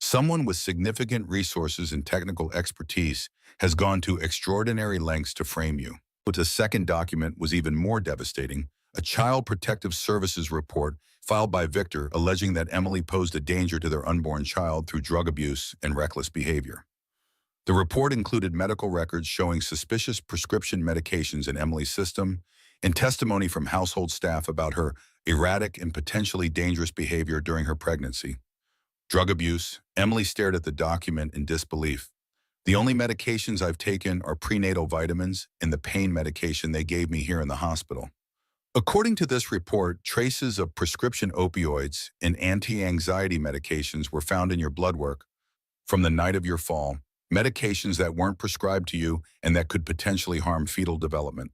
Someone with significant resources and technical expertise has gone to extraordinary lengths to frame you. But the second document was even more devastating, a Child Protective Services report filed by Victor alleging that Emily posed a danger to their unborn child through drug abuse and reckless behavior. The report included medical records showing suspicious prescription medications in Emily's system and testimony from household staff about her erratic and potentially dangerous behavior during her pregnancy. Drug abuse. Emily stared at the document in disbelief. The only medications I've taken are prenatal vitamins and the pain medication they gave me here in the hospital. According to this report, traces of prescription opioids and anti-anxiety medications were found in your blood work from the night of your fall, medications that weren't prescribed to you and that could potentially harm fetal development.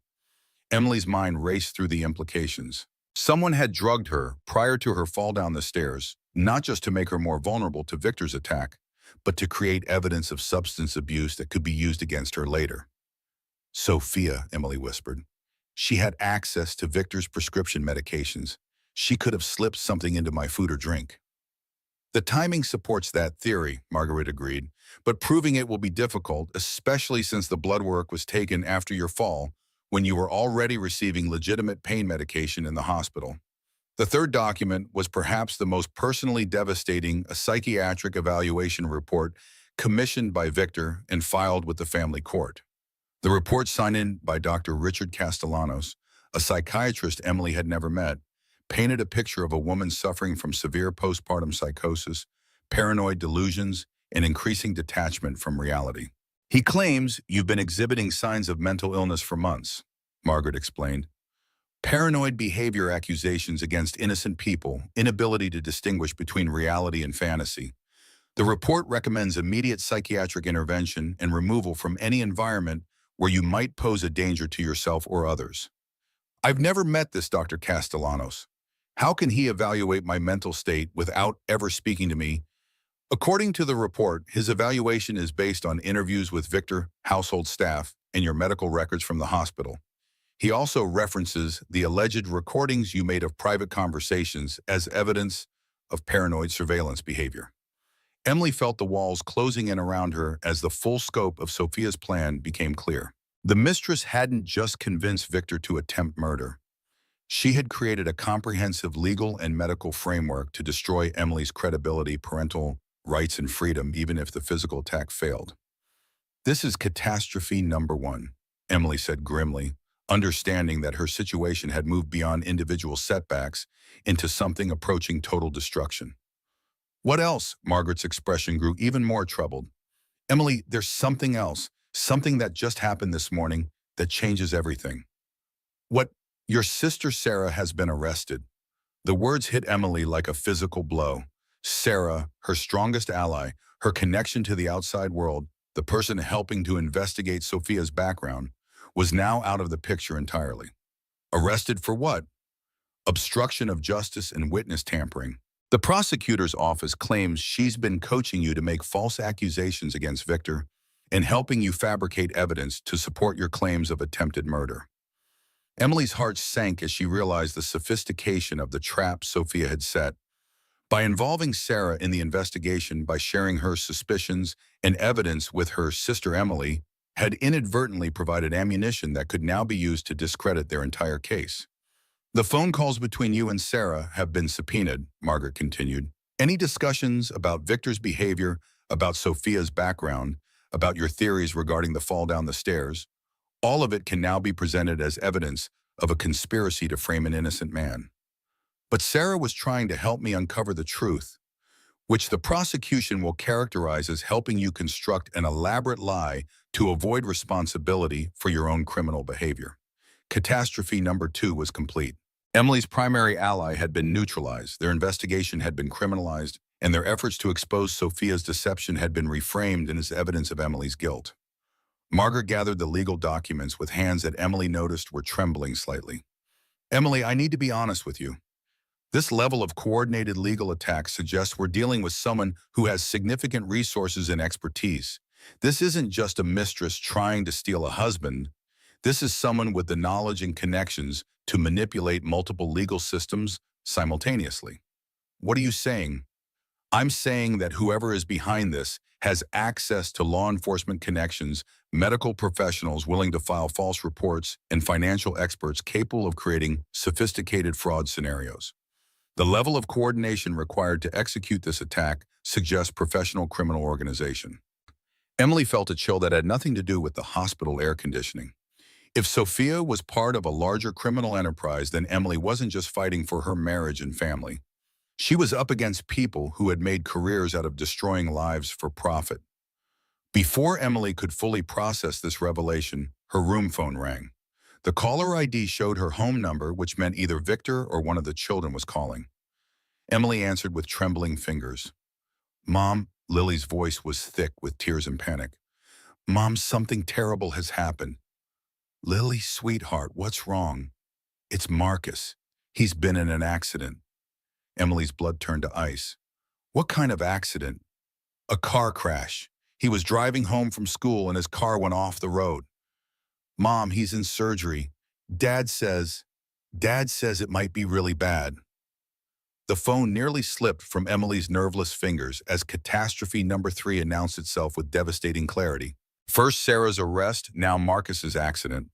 Emily's mind raced through the implications. Someone had drugged her prior to her fall down the stairs, not just to make her more vulnerable to Victor's attack, but to create evidence of substance abuse that could be used against her later. Sophia, Emily whispered. She had access to Victor's prescription medications. She could have slipped something into my food or drink. The timing supports that theory, Margaret agreed, but proving it will be difficult, especially since the blood work was taken after your fall, when you were already receiving legitimate pain medication in the hospital. The third document was perhaps the most personally devastating, a psychiatric evaluation report commissioned by Victor and filed with the family court. The report, signed in by Dr. Richard Castellanos, a psychiatrist Emily had never met, painted a picture of a woman suffering from severe postpartum psychosis, paranoid delusions, and increasing detachment from reality. He claims you've been exhibiting signs of mental illness for months, Margaret explained. Paranoid behavior accusations against innocent people, inability to distinguish between reality and fantasy. The report recommends immediate psychiatric intervention and removal from any environment where you might pose a danger to yourself or others. I've never met this Dr. Castellanos. How can he evaluate my mental state without ever speaking to me? According to the report, his evaluation is based on interviews with Victor, household staff, and your medical records from the hospital. He also references the alleged recordings you made of private conversations as evidence of paranoid surveillance behavior. Emily felt the walls closing in around her as the full scope of Sophia's plan became clear. The mistress hadn't just convinced Victor to attempt murder. She had created a comprehensive legal and medical framework to destroy Emily's credibility, parental rights, and freedom, even if the physical attack failed. This is catastrophe number one, Emily said grimly, understanding that her situation had moved beyond individual setbacks into something approaching total destruction. What else? Margaret's expression grew even more troubled. Emily, there's something else, something that just happened this morning that changes everything. What? Your sister Sarah has been arrested. The words hit Emily like a physical blow. Sarah, her strongest ally, her connection to the outside world, the person helping to investigate Sophia's background, was now out of the picture entirely. Arrested for what? Obstruction of justice and witness tampering. The prosecutor's office claims she's been coaching you to make false accusations against Victor and helping you fabricate evidence to support your claims of attempted murder. Emily's heart sank as she realized the sophistication of the trap Sophia had set. By involving Sarah in the investigation, by sharing her suspicions and evidence with her sister Emily, had inadvertently provided ammunition that could now be used to discredit their entire case. The phone calls between you and Sarah have been subpoenaed, Margaret continued. Any discussions about Victor's behavior, about Sophia's background, about your theories regarding the fall down the stairs, all of it can now be presented as evidence of a conspiracy to frame an innocent man. But Sarah was trying to help me uncover the truth. which the prosecution will characterize as helping you construct an elaborate lie to avoid responsibility for your own criminal behavior. Catastrophe number 2 was complete. Emily's primary ally had been neutralized, their investigation had been criminalized, and their efforts to expose Sophia's deception had been reframed as evidence of Emily's guilt. Margaret gathered the legal documents with hands that Emily noticed were trembling slightly. Emily, I need to be honest with you. This level of coordinated legal attack suggests we're dealing with someone who has significant resources and expertise. This isn't just a mistress trying to steal a husband. This is someone with the knowledge and connections to manipulate multiple legal systems simultaneously. What are you saying? I'm saying that whoever is behind this has access to law enforcement connections, medical professionals willing to file false reports, and financial experts capable of creating sophisticated fraud scenarios. The level of coordination required to execute this attack suggests professional criminal organization. Emily felt a chill that had nothing to do with the hospital air conditioning. If Sophia was part of a larger criminal enterprise, then Emily wasn't just fighting for her marriage and family. She was up against people who had made careers out of destroying lives for profit. Before Emily could fully process this revelation, her room phone rang. The caller ID showed her home number, which meant either Victor or one of the children was calling. Emily answered with trembling fingers. Mom, Lily's voice was thick with tears and panic. Mom, something terrible has happened. Lily, sweetheart, what's wrong? It's Marcus. He's been in an accident. Emily's blood turned to ice. What kind of accident? A car crash. He was driving home from school and his car went off the road. Mom, he's in surgery. Dad says it might be really bad. The phone nearly slipped from Emily's nerveless fingers as catastrophe number 3 announced itself with devastating clarity. First Sarah's arrest, now Marcus's accident.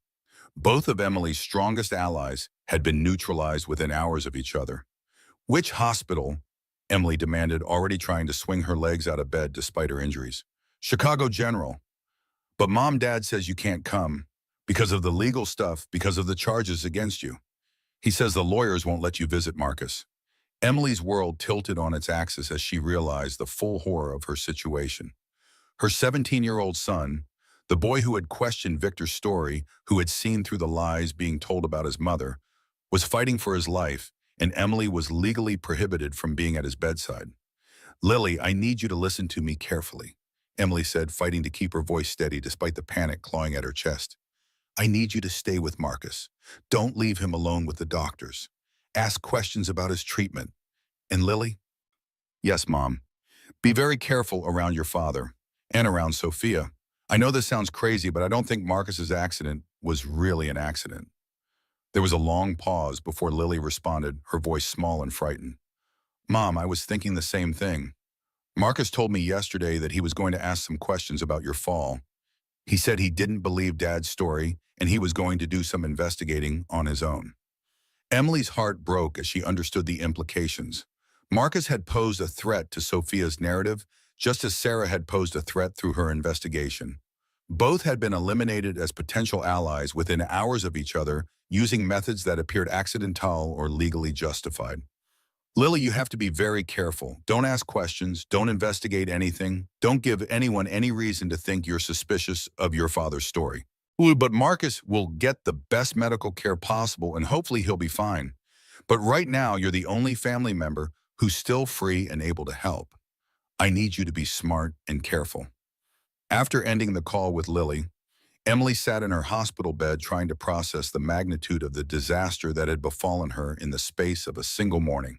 Both of Emily's strongest allies had been neutralized within hours of each other. Which hospital? Emily demanded, already trying to swing her legs out of bed despite her injuries. Chicago General. But Mom, Dad says you can't come because of the legal stuff, because of the charges against you. He says the lawyers won't let you visit Marcus. Emily's world tilted on its axis as she realized the full horror of her situation. Her 17-year-old son, the boy who had questioned Victor's story, who had seen through the lies being told about his mother, was fighting for his life, and Emily was legally prohibited from being at his bedside. Lily, I need you to listen to me carefully, Emily said, fighting to keep her voice steady despite the panic clawing at her chest. I need you to stay with Marcus. Don't leave him alone with the doctors. Ask questions about his treatment. And Lily? Yes, Mom. Be very careful around your father and around Sophia. I know this sounds crazy, but I don't think Marcus's accident was really an accident. There was a long pause before Lily responded, her voice small and frightened. Mom, I was thinking the same thing. Marcus told me yesterday that he was going to ask some questions about your fall. He said he didn't believe Dad's story and he was going to do some investigating on his own. Emily's heart broke as she understood the implications. Marcus had posed a threat to Sophia's narrative, just as Sarah had posed a threat through her investigation. Both had been eliminated as potential allies within hours of each other, using methods that appeared accidental or legally justified. Lily, you have to be very careful. Don't ask questions. Don't investigate anything. Don't give anyone any reason to think you're suspicious of your father's story. But Marcus will get the best medical care possible and hopefully he'll be fine. But right now, you're the only family member who's still free and able to help. I need you to be smart and careful. After ending the call with Lily, Emily sat in her hospital bed trying to process the magnitude of the disaster that had befallen her in the space of a single morning.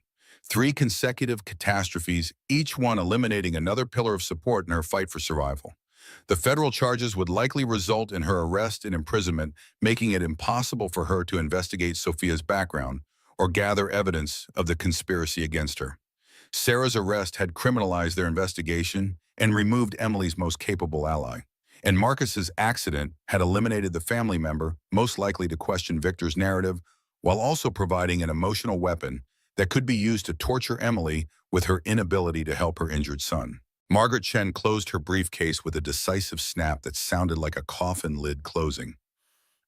3 consecutive catastrophes, each one eliminating another pillar of support in her fight for survival. The federal charges would likely result in her arrest and imprisonment, making it impossible for her to investigate Sophia's background or gather evidence of the conspiracy against her. Sarah's arrest had criminalized their investigation and removed Emily's most capable ally. And Marcus's accident had eliminated the family member most likely to question Victor's narrative, while also providing an emotional weapon that could be used to torture Emily with her inability to help her injured son. Margaret Chen closed her briefcase with a decisive snap that sounded like a coffin lid closing.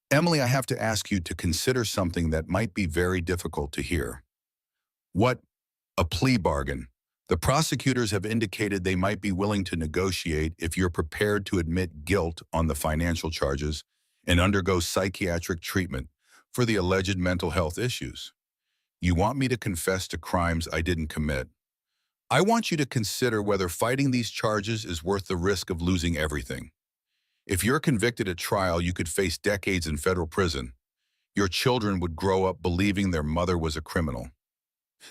Emily, I have to ask you to consider something that might be very difficult to hear. What? A plea bargain. The prosecutors have indicated they might be willing to negotiate if you're prepared to admit guilt on the financial charges and undergo psychiatric treatment for the alleged mental health issues. You want me to confess to crimes I didn't commit. I want you to consider whether fighting these charges is worth the risk of losing everything. If you're convicted at trial, you could face decades in federal prison. Your children would grow up believing their mother was a criminal.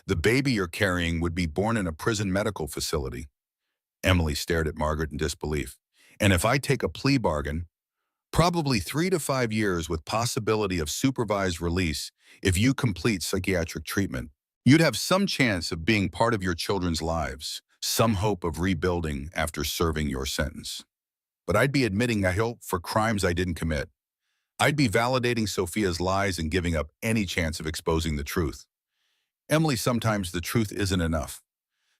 The baby you're carrying would be born in a prison medical facility. Emily stared at Margaret in disbelief. And if I take a plea bargain, probably 3 to 5 years with possibility of supervised release if you complete psychiatric treatment, you'd have some chance of being part of your children's lives, some hope of rebuilding after serving your sentence. But I'd be admitting guilt for crimes I didn't commit. I'd be validating Sophia's lies and giving up any chance of exposing the truth. Emily, sometimes the truth isn't enough.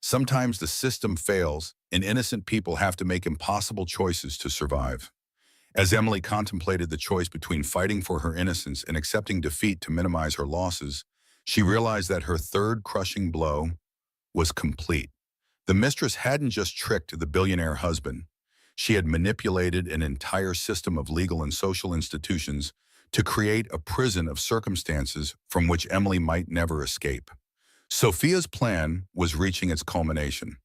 Sometimes the system fails and innocent people have to make impossible choices to survive. As Emily contemplated the choice between fighting for her innocence and accepting defeat to minimize her losses, she realized that her third crushing blow was complete. The mistress hadn't just tricked the billionaire husband. She had manipulated an entire system of legal and social institutions to create a prison of circumstances from which Emily might never escape. Sophia's plan was reaching its culmination.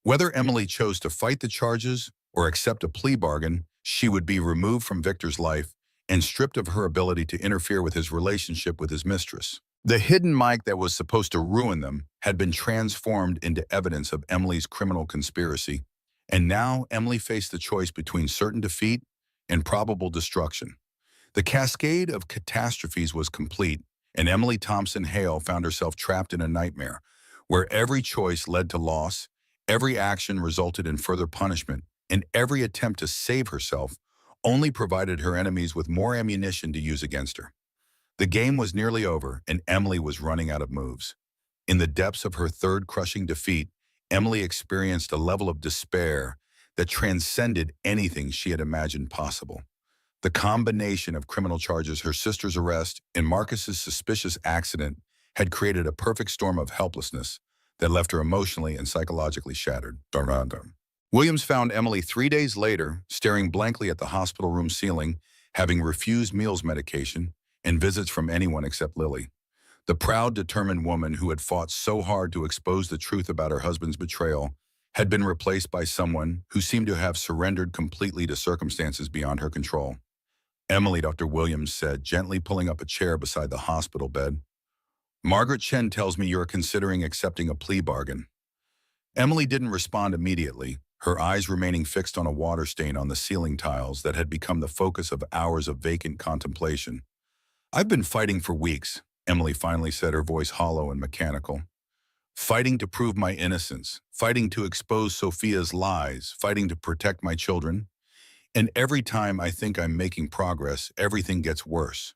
Whether Emily chose to fight the charges or accept a plea bargain, she would be removed from Victor's life and stripped of her ability to interfere with his relationship with his mistress. The hidden mic that was supposed to ruin them had been transformed into evidence of Emily's criminal conspiracy, and now Emily faced the choice between certain defeat and probable destruction. The cascade of catastrophes was complete, and Emily Thompson Hale found herself trapped in a nightmare where every choice led to loss, every action resulted in further punishment, and every attempt to save herself only provided her enemies with more ammunition to use against her. The game was nearly over, and Emily was running out of moves. In the depths of her third crushing defeat, Emily experienced a level of despair that transcended anything she had imagined possible. The combination of criminal charges, her sister's arrest, and Marcus's suspicious accident had created a perfect storm of helplessness that left her emotionally and psychologically shattered. Williams found Emily 3 days later, staring blankly at the hospital room ceiling, having refused meals medication and visits from anyone except Lily. The proud, determined woman who had fought so hard to expose the truth about her husband's betrayal had been replaced by someone who seemed to have surrendered completely to circumstances beyond her control. Emily, Dr. Williams said, gently pulling up a chair beside the hospital bed. Margaret Chen tells me you're considering accepting a plea bargain. Emily didn't respond immediately, her eyes remaining fixed on a water stain on the ceiling tiles that had become the focus of hours of vacant contemplation. I've been fighting for weeks, Emily finally said, her voice hollow and mechanical. Fighting to prove my innocence, fighting to expose Sophia's lies, fighting to protect my children. And every time I think I'm making progress, everything gets worse.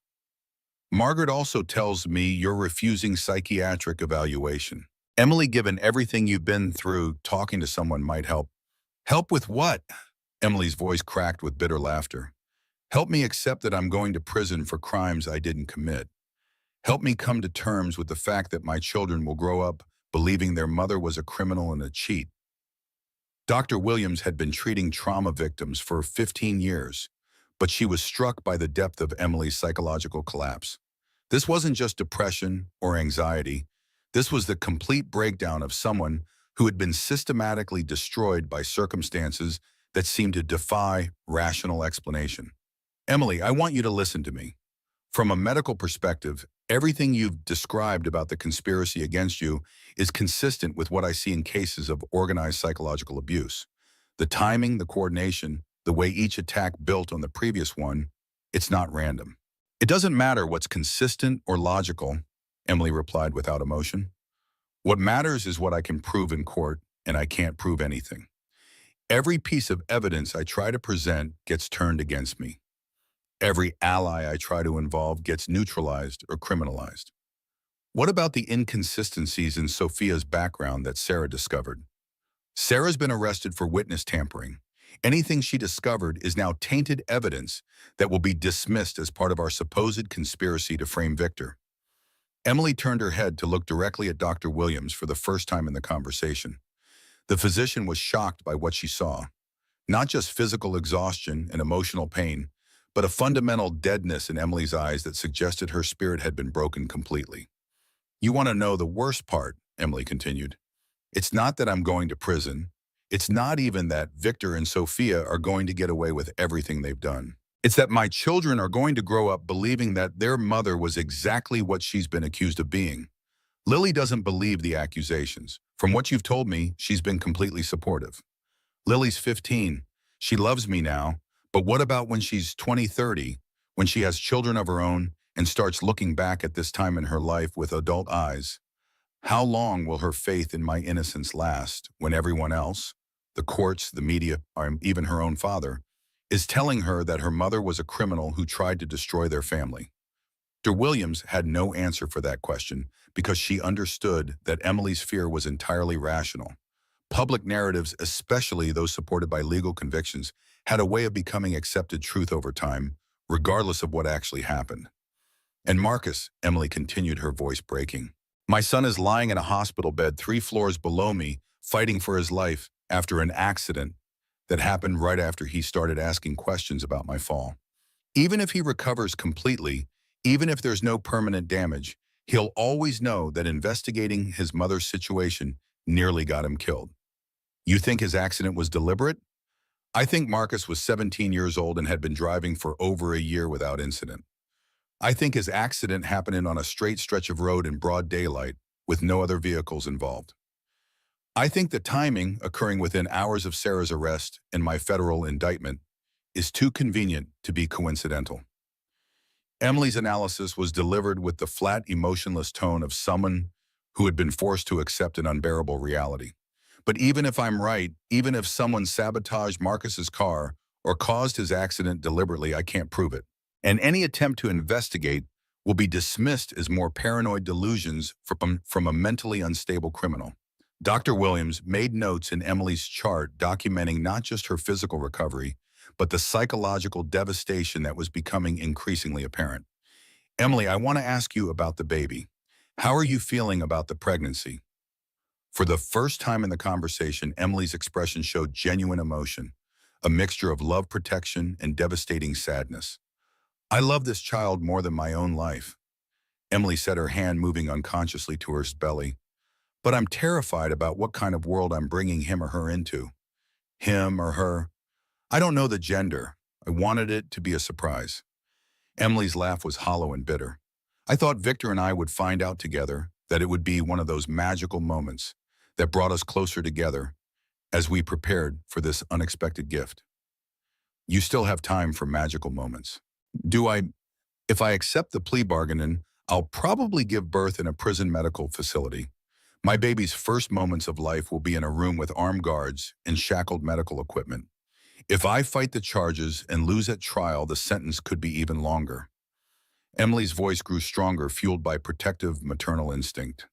Margaret also tells me you're refusing psychiatric evaluation. Emily, given everything you've been through, talking to someone might help. Help with what? Emily's voice cracked with bitter laughter. Help me accept that I'm going to prison for crimes I didn't commit. Help me come to terms with the fact that my children will grow up believing their mother was a criminal and a cheat. Dr. Williams had been treating trauma victims for 15 years, but she was struck by the depth of Emily's psychological collapse. This wasn't just depression or anxiety. This was the complete breakdown of someone who had been systematically destroyed by circumstances that seemed to defy rational explanation. Emily, I want you to listen to me. From a medical perspective, everything you've described about the conspiracy against you is consistent with what I see in cases of organized psychological abuse. The timing, the coordination, the way each attack built on the previous one, it's not random. It doesn't matter what's consistent or logical, Emily replied without emotion. What matters is what I can prove in court, and I can't prove anything. Every piece of evidence I try to present gets turned against me. Every ally I try to involve gets neutralized or criminalized. What about the inconsistencies in Sophia's background that Sarah discovered? Sarah's been arrested for witness tampering. Anything she discovered is now tainted evidence that will be dismissed as part of our supposed conspiracy to frame Victor. Emily turned her head to look directly at Dr. Williams for the first time in the conversation. The physician was shocked by what she saw. Not just physical exhaustion and emotional pain, but a fundamental deadness in Emily's eyes that suggested her spirit had been broken completely. "You want to know the worst part," Emily continued. "It's not that I'm going to prison. It's not even that Victor and Sophia are going to get away with everything they've done. It's that my children are going to grow up believing that their mother was exactly what she's been accused of being. Lily doesn't believe the accusations. From what you've told me, she's been completely supportive. Lily's 15. She loves me now. But what about when she's 20, 30, when she has children of her own and starts looking back at this time in her life with adult eyes? How long will her faith in my innocence last when everyone else, the courts, the media, or even her own father, is telling her that her mother was a criminal who tried to destroy their family?" Dr. Williams had no answer for that question because she understood that Emily's fear was entirely rational. Public narratives, especially those supported by legal convictions, had a way of becoming accepted truth over time, regardless of what actually happened. "And Marcus," Emily continued, her voice breaking, "my son is lying in a hospital bed 3 floors below me, fighting for his life after an accident that happened right after he started asking questions about my fall. Even if he recovers completely, even if there's no permanent damage, he'll always know that investigating his mother's situation nearly got him killed." "You think his accident was deliberate?" "I think Marcus was 17 years old and had been driving for over a year without incident. I think his accident happened on a straight stretch of road in broad daylight with no other vehicles involved. I think the timing, occurring within hours of Sarah's arrest and my federal indictment, is too convenient to be coincidental." Emily's analysis was delivered with the flat, emotionless tone of someone who had been forced to accept an unbearable reality. "But even if I'm right, even if someone sabotaged Marcus's car or caused his accident deliberately, I can't prove it. And any attempt to investigate will be dismissed as more paranoid delusions from a mentally unstable criminal." Dr. Williams made notes in Emily's chart documenting not just her physical recovery, but the psychological devastation that was becoming increasingly apparent. "Emily, I want to ask you about the baby. How are you feeling about the pregnancy?" For the first time in the conversation, Emily's expression showed genuine emotion, a mixture of love, protection, and devastating sadness. "I love this child more than my own life." Emily said, her hand moving unconsciously to her belly. "But I'm terrified about what kind of world I'm bringing him or her into." "Him or her? I don't know the gender. I wanted it to be a surprise." Emily's laugh was hollow and bitter. "I thought Victor and I would find out together, that it would be one of those magical moments that brought us closer together as we prepared for this unexpected gift." "You still have time for magical moments." "Do I? If I accept the plea bargain, I'll probably give birth in a prison medical facility. My baby's first moments of life will be in a room with armed guards and shackled medical equipment. If I fight the charges and lose at trial, the sentence could be even longer." Emily's voice grew stronger, fueled by protective maternal instinct.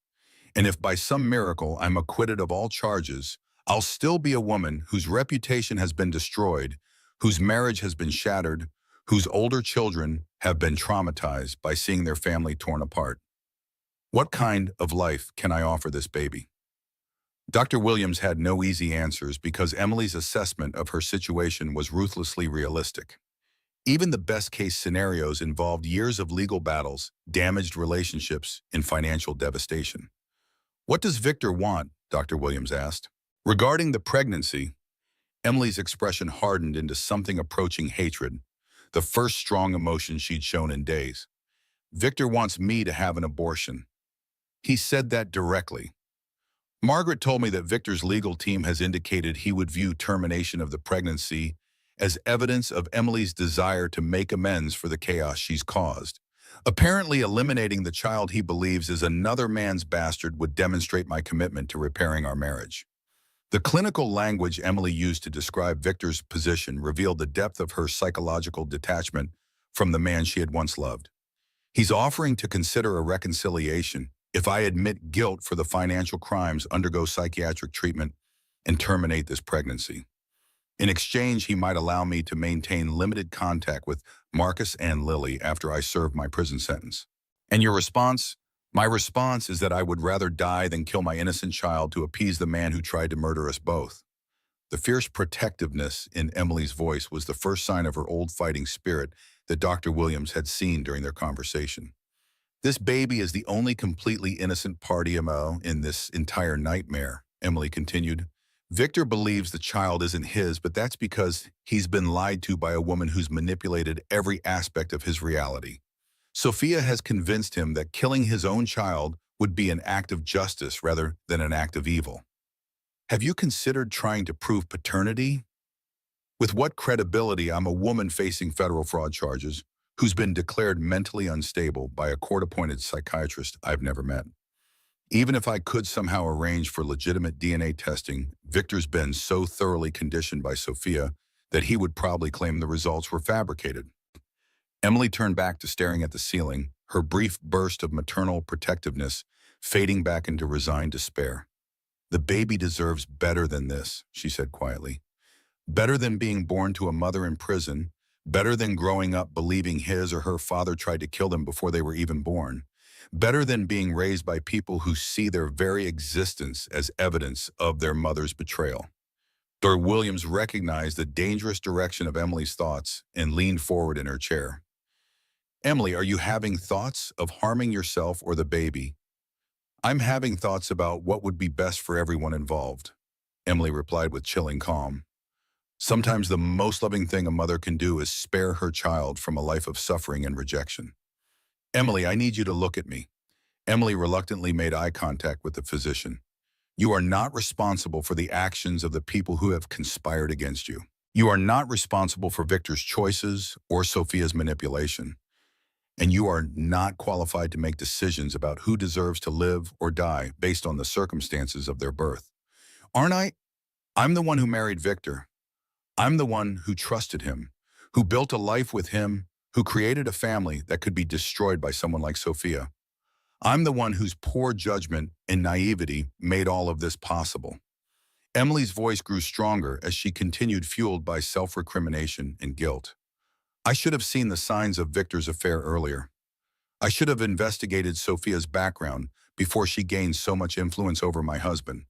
"And if by some miracle I'm acquitted of all charges, I'll still be a woman whose reputation has been destroyed, whose marriage has been shattered, whose older children have been traumatized by seeing their family torn apart. What kind of life can I offer this baby?" Dr. Williams had no easy answers because Emily's assessment of her situation was ruthlessly realistic. Even the best-case scenarios involved years of legal battles, damaged relationships, and financial devastation. "What does Victor want?" Dr. Williams asked. Regarding the pregnancy, Emily's expression hardened into something approaching hatred, the first strong emotion she'd shown in days. "Victor wants me to have an abortion. He said that directly. Margaret told me that Victor's legal team has indicated he would view termination of the pregnancy as evidence of Emily's desire to make amends for the chaos she's caused. Apparently, eliminating the child he believes is another man's bastard would demonstrate my commitment to repairing our marriage." The clinical language Emily used to describe Victor's position revealed the depth of her psychological detachment from the man she had once loved. "He's offering to consider a reconciliation if I admit guilt for the financial crimes, undergo psychiatric treatment, and terminate this pregnancy. In exchange, he might allow me to maintain limited contact with Marcus and Lily after I serve my prison sentence." "And your response?" My response is that I would rather die than kill my innocent child to appease the man who tried to murder us both. The fierce protectiveness in Emily's voice was the first sign of her old fighting spirit that Dr. Williams had seen during their conversation. This baby is the only completely innocent party in this entire nightmare, Emily continued. Victor believes the child isn't his, but that's because he's been lied to by a woman who's manipulated every aspect of his reality. Sophia has convinced him that killing his own child would be an act of justice rather than an act of evil. Have you considered trying to prove paternity? With what credibility? I'm a woman facing federal fraud charges who's been declared mentally unstable by a court-appointed psychiatrist I've never met. Even if I could somehow arrange for legitimate DNA testing, Victor's been so thoroughly conditioned by Sophia that he would probably claim the results were fabricated. Emily turned back to staring at the ceiling, her brief burst of maternal protectiveness fading back into resigned despair. The baby deserves better than this, she said quietly. Better than being born to a mother in prison, better than growing up believing his or her father tried to kill them before they were even born, better than being raised by people who see their very existence as evidence of their mother's betrayal. Dr. Williams recognized the dangerous direction of Emily's thoughts and leaned forward in her chair. Emily, are you having thoughts of harming yourself or the baby? I'm having thoughts about what would be best for everyone involved, Emily replied with chilling calm. Sometimes the most loving thing a mother can do is spare her child from a life of suffering and rejection. Emily, I need you to look at me. Emily reluctantly made eye contact with the physician. You are not responsible for the actions of the people who have conspired against you. You are not responsible for Victor's choices or Sophia's manipulation. And you are not qualified to make decisions about who deserves to live or die based on the circumstances of their birth. Aren't I? I'm the one who married Victor. I'm the one who trusted him, who built a life with him, who created a family that could be destroyed by someone like Sophia. I'm the one whose poor judgment and naivety made all of this possible. Emily's voice grew stronger as she continued, fueled by self-recrimination and guilt. I should have seen the signs of Victor's affair earlier. I should have investigated Sophia's background before she gained so much influence over my husband.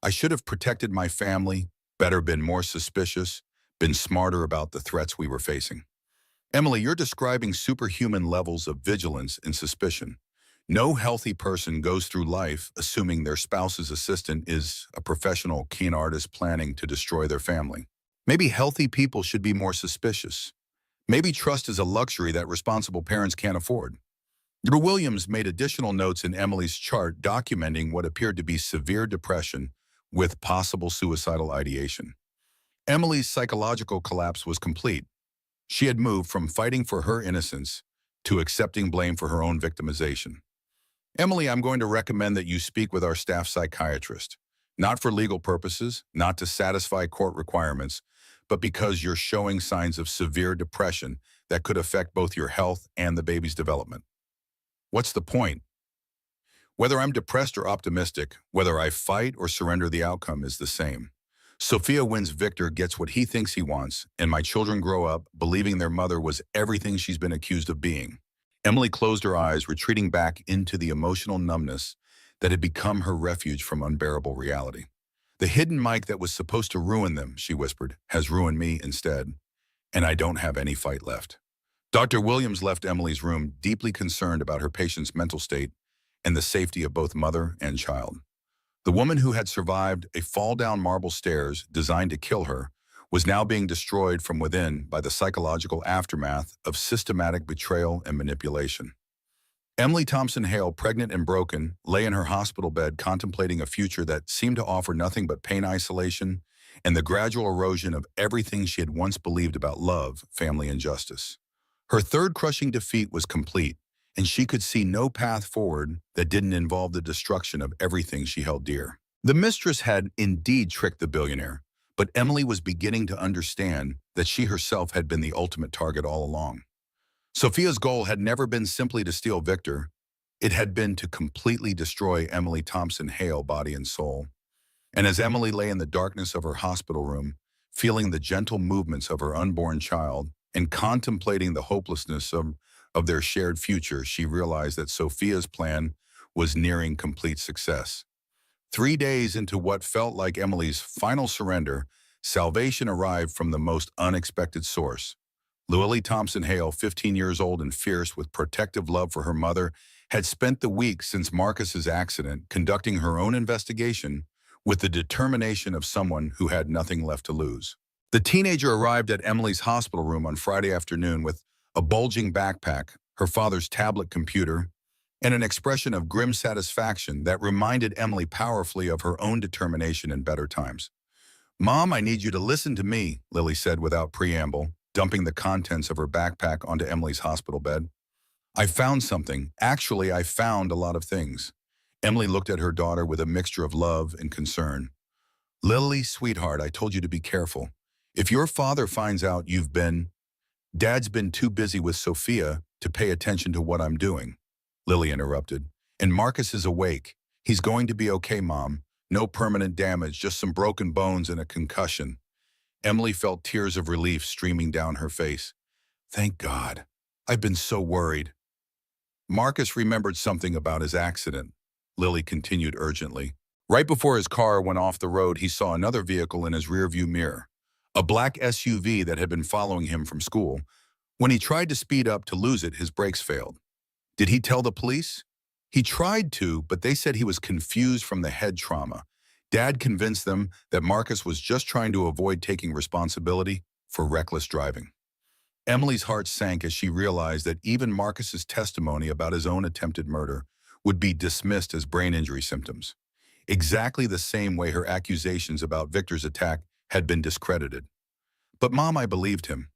I should have protected my family, better been more suspicious, been smarter about the threats we were facing. Emily, you're describing superhuman levels of vigilance and suspicion. No healthy person goes through life assuming their spouse's assistant is a professional keen artist planning to destroy their family. Maybe healthy people should be more suspicious. Maybe trust is a luxury that responsible parents can't afford. Dr. Williams made additional notes in Emily's chart documenting what appeared to be severe depression with possible suicidal ideation. Emily's psychological collapse was complete. She had moved from fighting for her innocence to accepting blame for her own victimization. Emily, I'm going to recommend that you speak with our staff psychiatrist, not for legal purposes, not to satisfy court requirements, but because you're showing signs of severe depression that could affect both your health and the baby's development. What's the point? Whether I'm depressed or optimistic, whether I fight or surrender, the outcome is the same. Sophia wins, Victor gets what he thinks he wants, and my children grow up believing their mother was everything she's been accused of being. Emily closed her eyes, retreating back into the emotional numbness that had become her refuge from unbearable reality. The hidden mic that was supposed to ruin them, she whispered, has ruined me instead, and I don't have any fight left. Dr. Williams left Emily's room, deeply concerned about her patient's mental state and the safety of both mother and child. The woman who had survived a fall down marble stairs designed to kill her was now being destroyed from within by the psychological aftermath of systematic betrayal and manipulation. Emily Thompson Hale, pregnant and broken, lay in her hospital bed contemplating a future that seemed to offer nothing but pain, isolation, and the gradual erosion of everything she had once believed about love, family, and justice. Her third crushing defeat was complete, and she could see no path forward that didn't involve the destruction of everything she held dear. The mistress had indeed tricked the billionaire, but Emily was beginning to understand that she herself had been the ultimate target all along. Sophia's goal had never been simply to steal Victor. It had been to completely destroy Emily Thompson Hale, body and soul. And as Emily lay in the darkness of her hospital room, feeling the gentle movements of her unborn child and contemplating the hopelessness of their shared future, she realized that Sophia's plan was nearing complete success. 3 days into what felt like Emily's final surrender, salvation arrived from the most unexpected source. Lily Thompson Hale, 15 years old and fierce with protective love for her mother, had spent the week since Marcus's accident conducting her own investigation with the determination of someone who had nothing left to lose. The teenager arrived at Emily's hospital room on Friday afternoon with a bulging backpack, her father's tablet computer, and an expression of grim satisfaction that reminded Emily powerfully of her own determination in better times. "Mom, I need you to listen to me," Lily said without preamble, dumping the contents of her backpack onto Emily's hospital bed. "I found something. Actually, I found a lot of things." Emily looked at her daughter with a mixture of love and concern. "Lily, sweetheart, I told you to be careful. If your father finds out Dad's been too busy with Sophia to pay attention to what I'm doing," Lily interrupted. "And Marcus is awake. He's going to be okay, Mom. No permanent damage, just some broken bones and a concussion." Emily felt tears of relief streaming down her face. "Thank God. I've been so worried." Marcus remembered something about his accident, Lily continued urgently. Right before his car went off the road, he saw another vehicle in his rearview mirror, a black SUV that had been following him from school. When he tried to speed up to lose it, his brakes failed. Did he tell the police? He tried to, but they said he was confused from the head trauma. Dad convinced them that Marcus was just trying to avoid taking responsibility for reckless driving. Emily's heart sank as she realized that even Marcus's testimony about his own attempted murder would be dismissed as brain injury symptoms, exactly the same way her accusations about Victor's attack had been discredited. "But Mom, I believed him.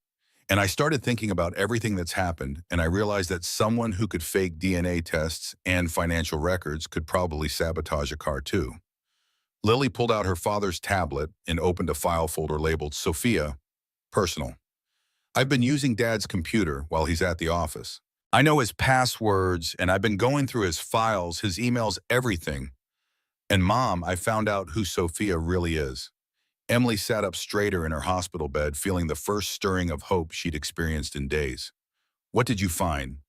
And I started thinking about everything that's happened, and I realized that someone who could fake DNA tests and financial records could probably sabotage a car too." Lily pulled out her father's tablet and opened a file folder labeled Sophia, Personal. "I've been using Dad's computer while he's at the office. I know his passwords, and I've been going through his files, his emails, everything. And Mom, I found out who Sophia really is." Emily sat up straighter in her hospital bed, feeling the first stirring of hope she'd experienced in days. "What did you find?"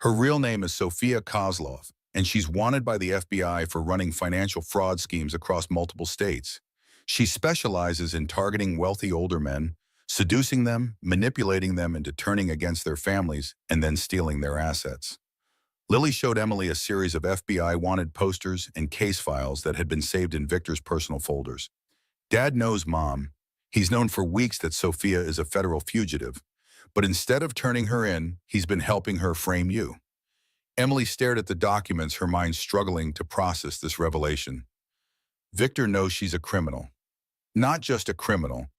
"Her real name is Sophia Kozlov, and she's wanted by the FBI for running financial fraud schemes across multiple states. She specializes in targeting wealthy older men, seducing them, manipulating them into turning against their families, and then stealing their assets." Lily showed Emily a series of FBI wanted posters and case files that had been saved in Victor's personal folders. "Dad knows, Mom. He's known for weeks that Sophia is a federal fugitive, but instead of turning her in, he's been helping her frame you." Emily stared at the documents, her mind struggling to process this revelation. "Victor knows she's a criminal. Not just a criminal,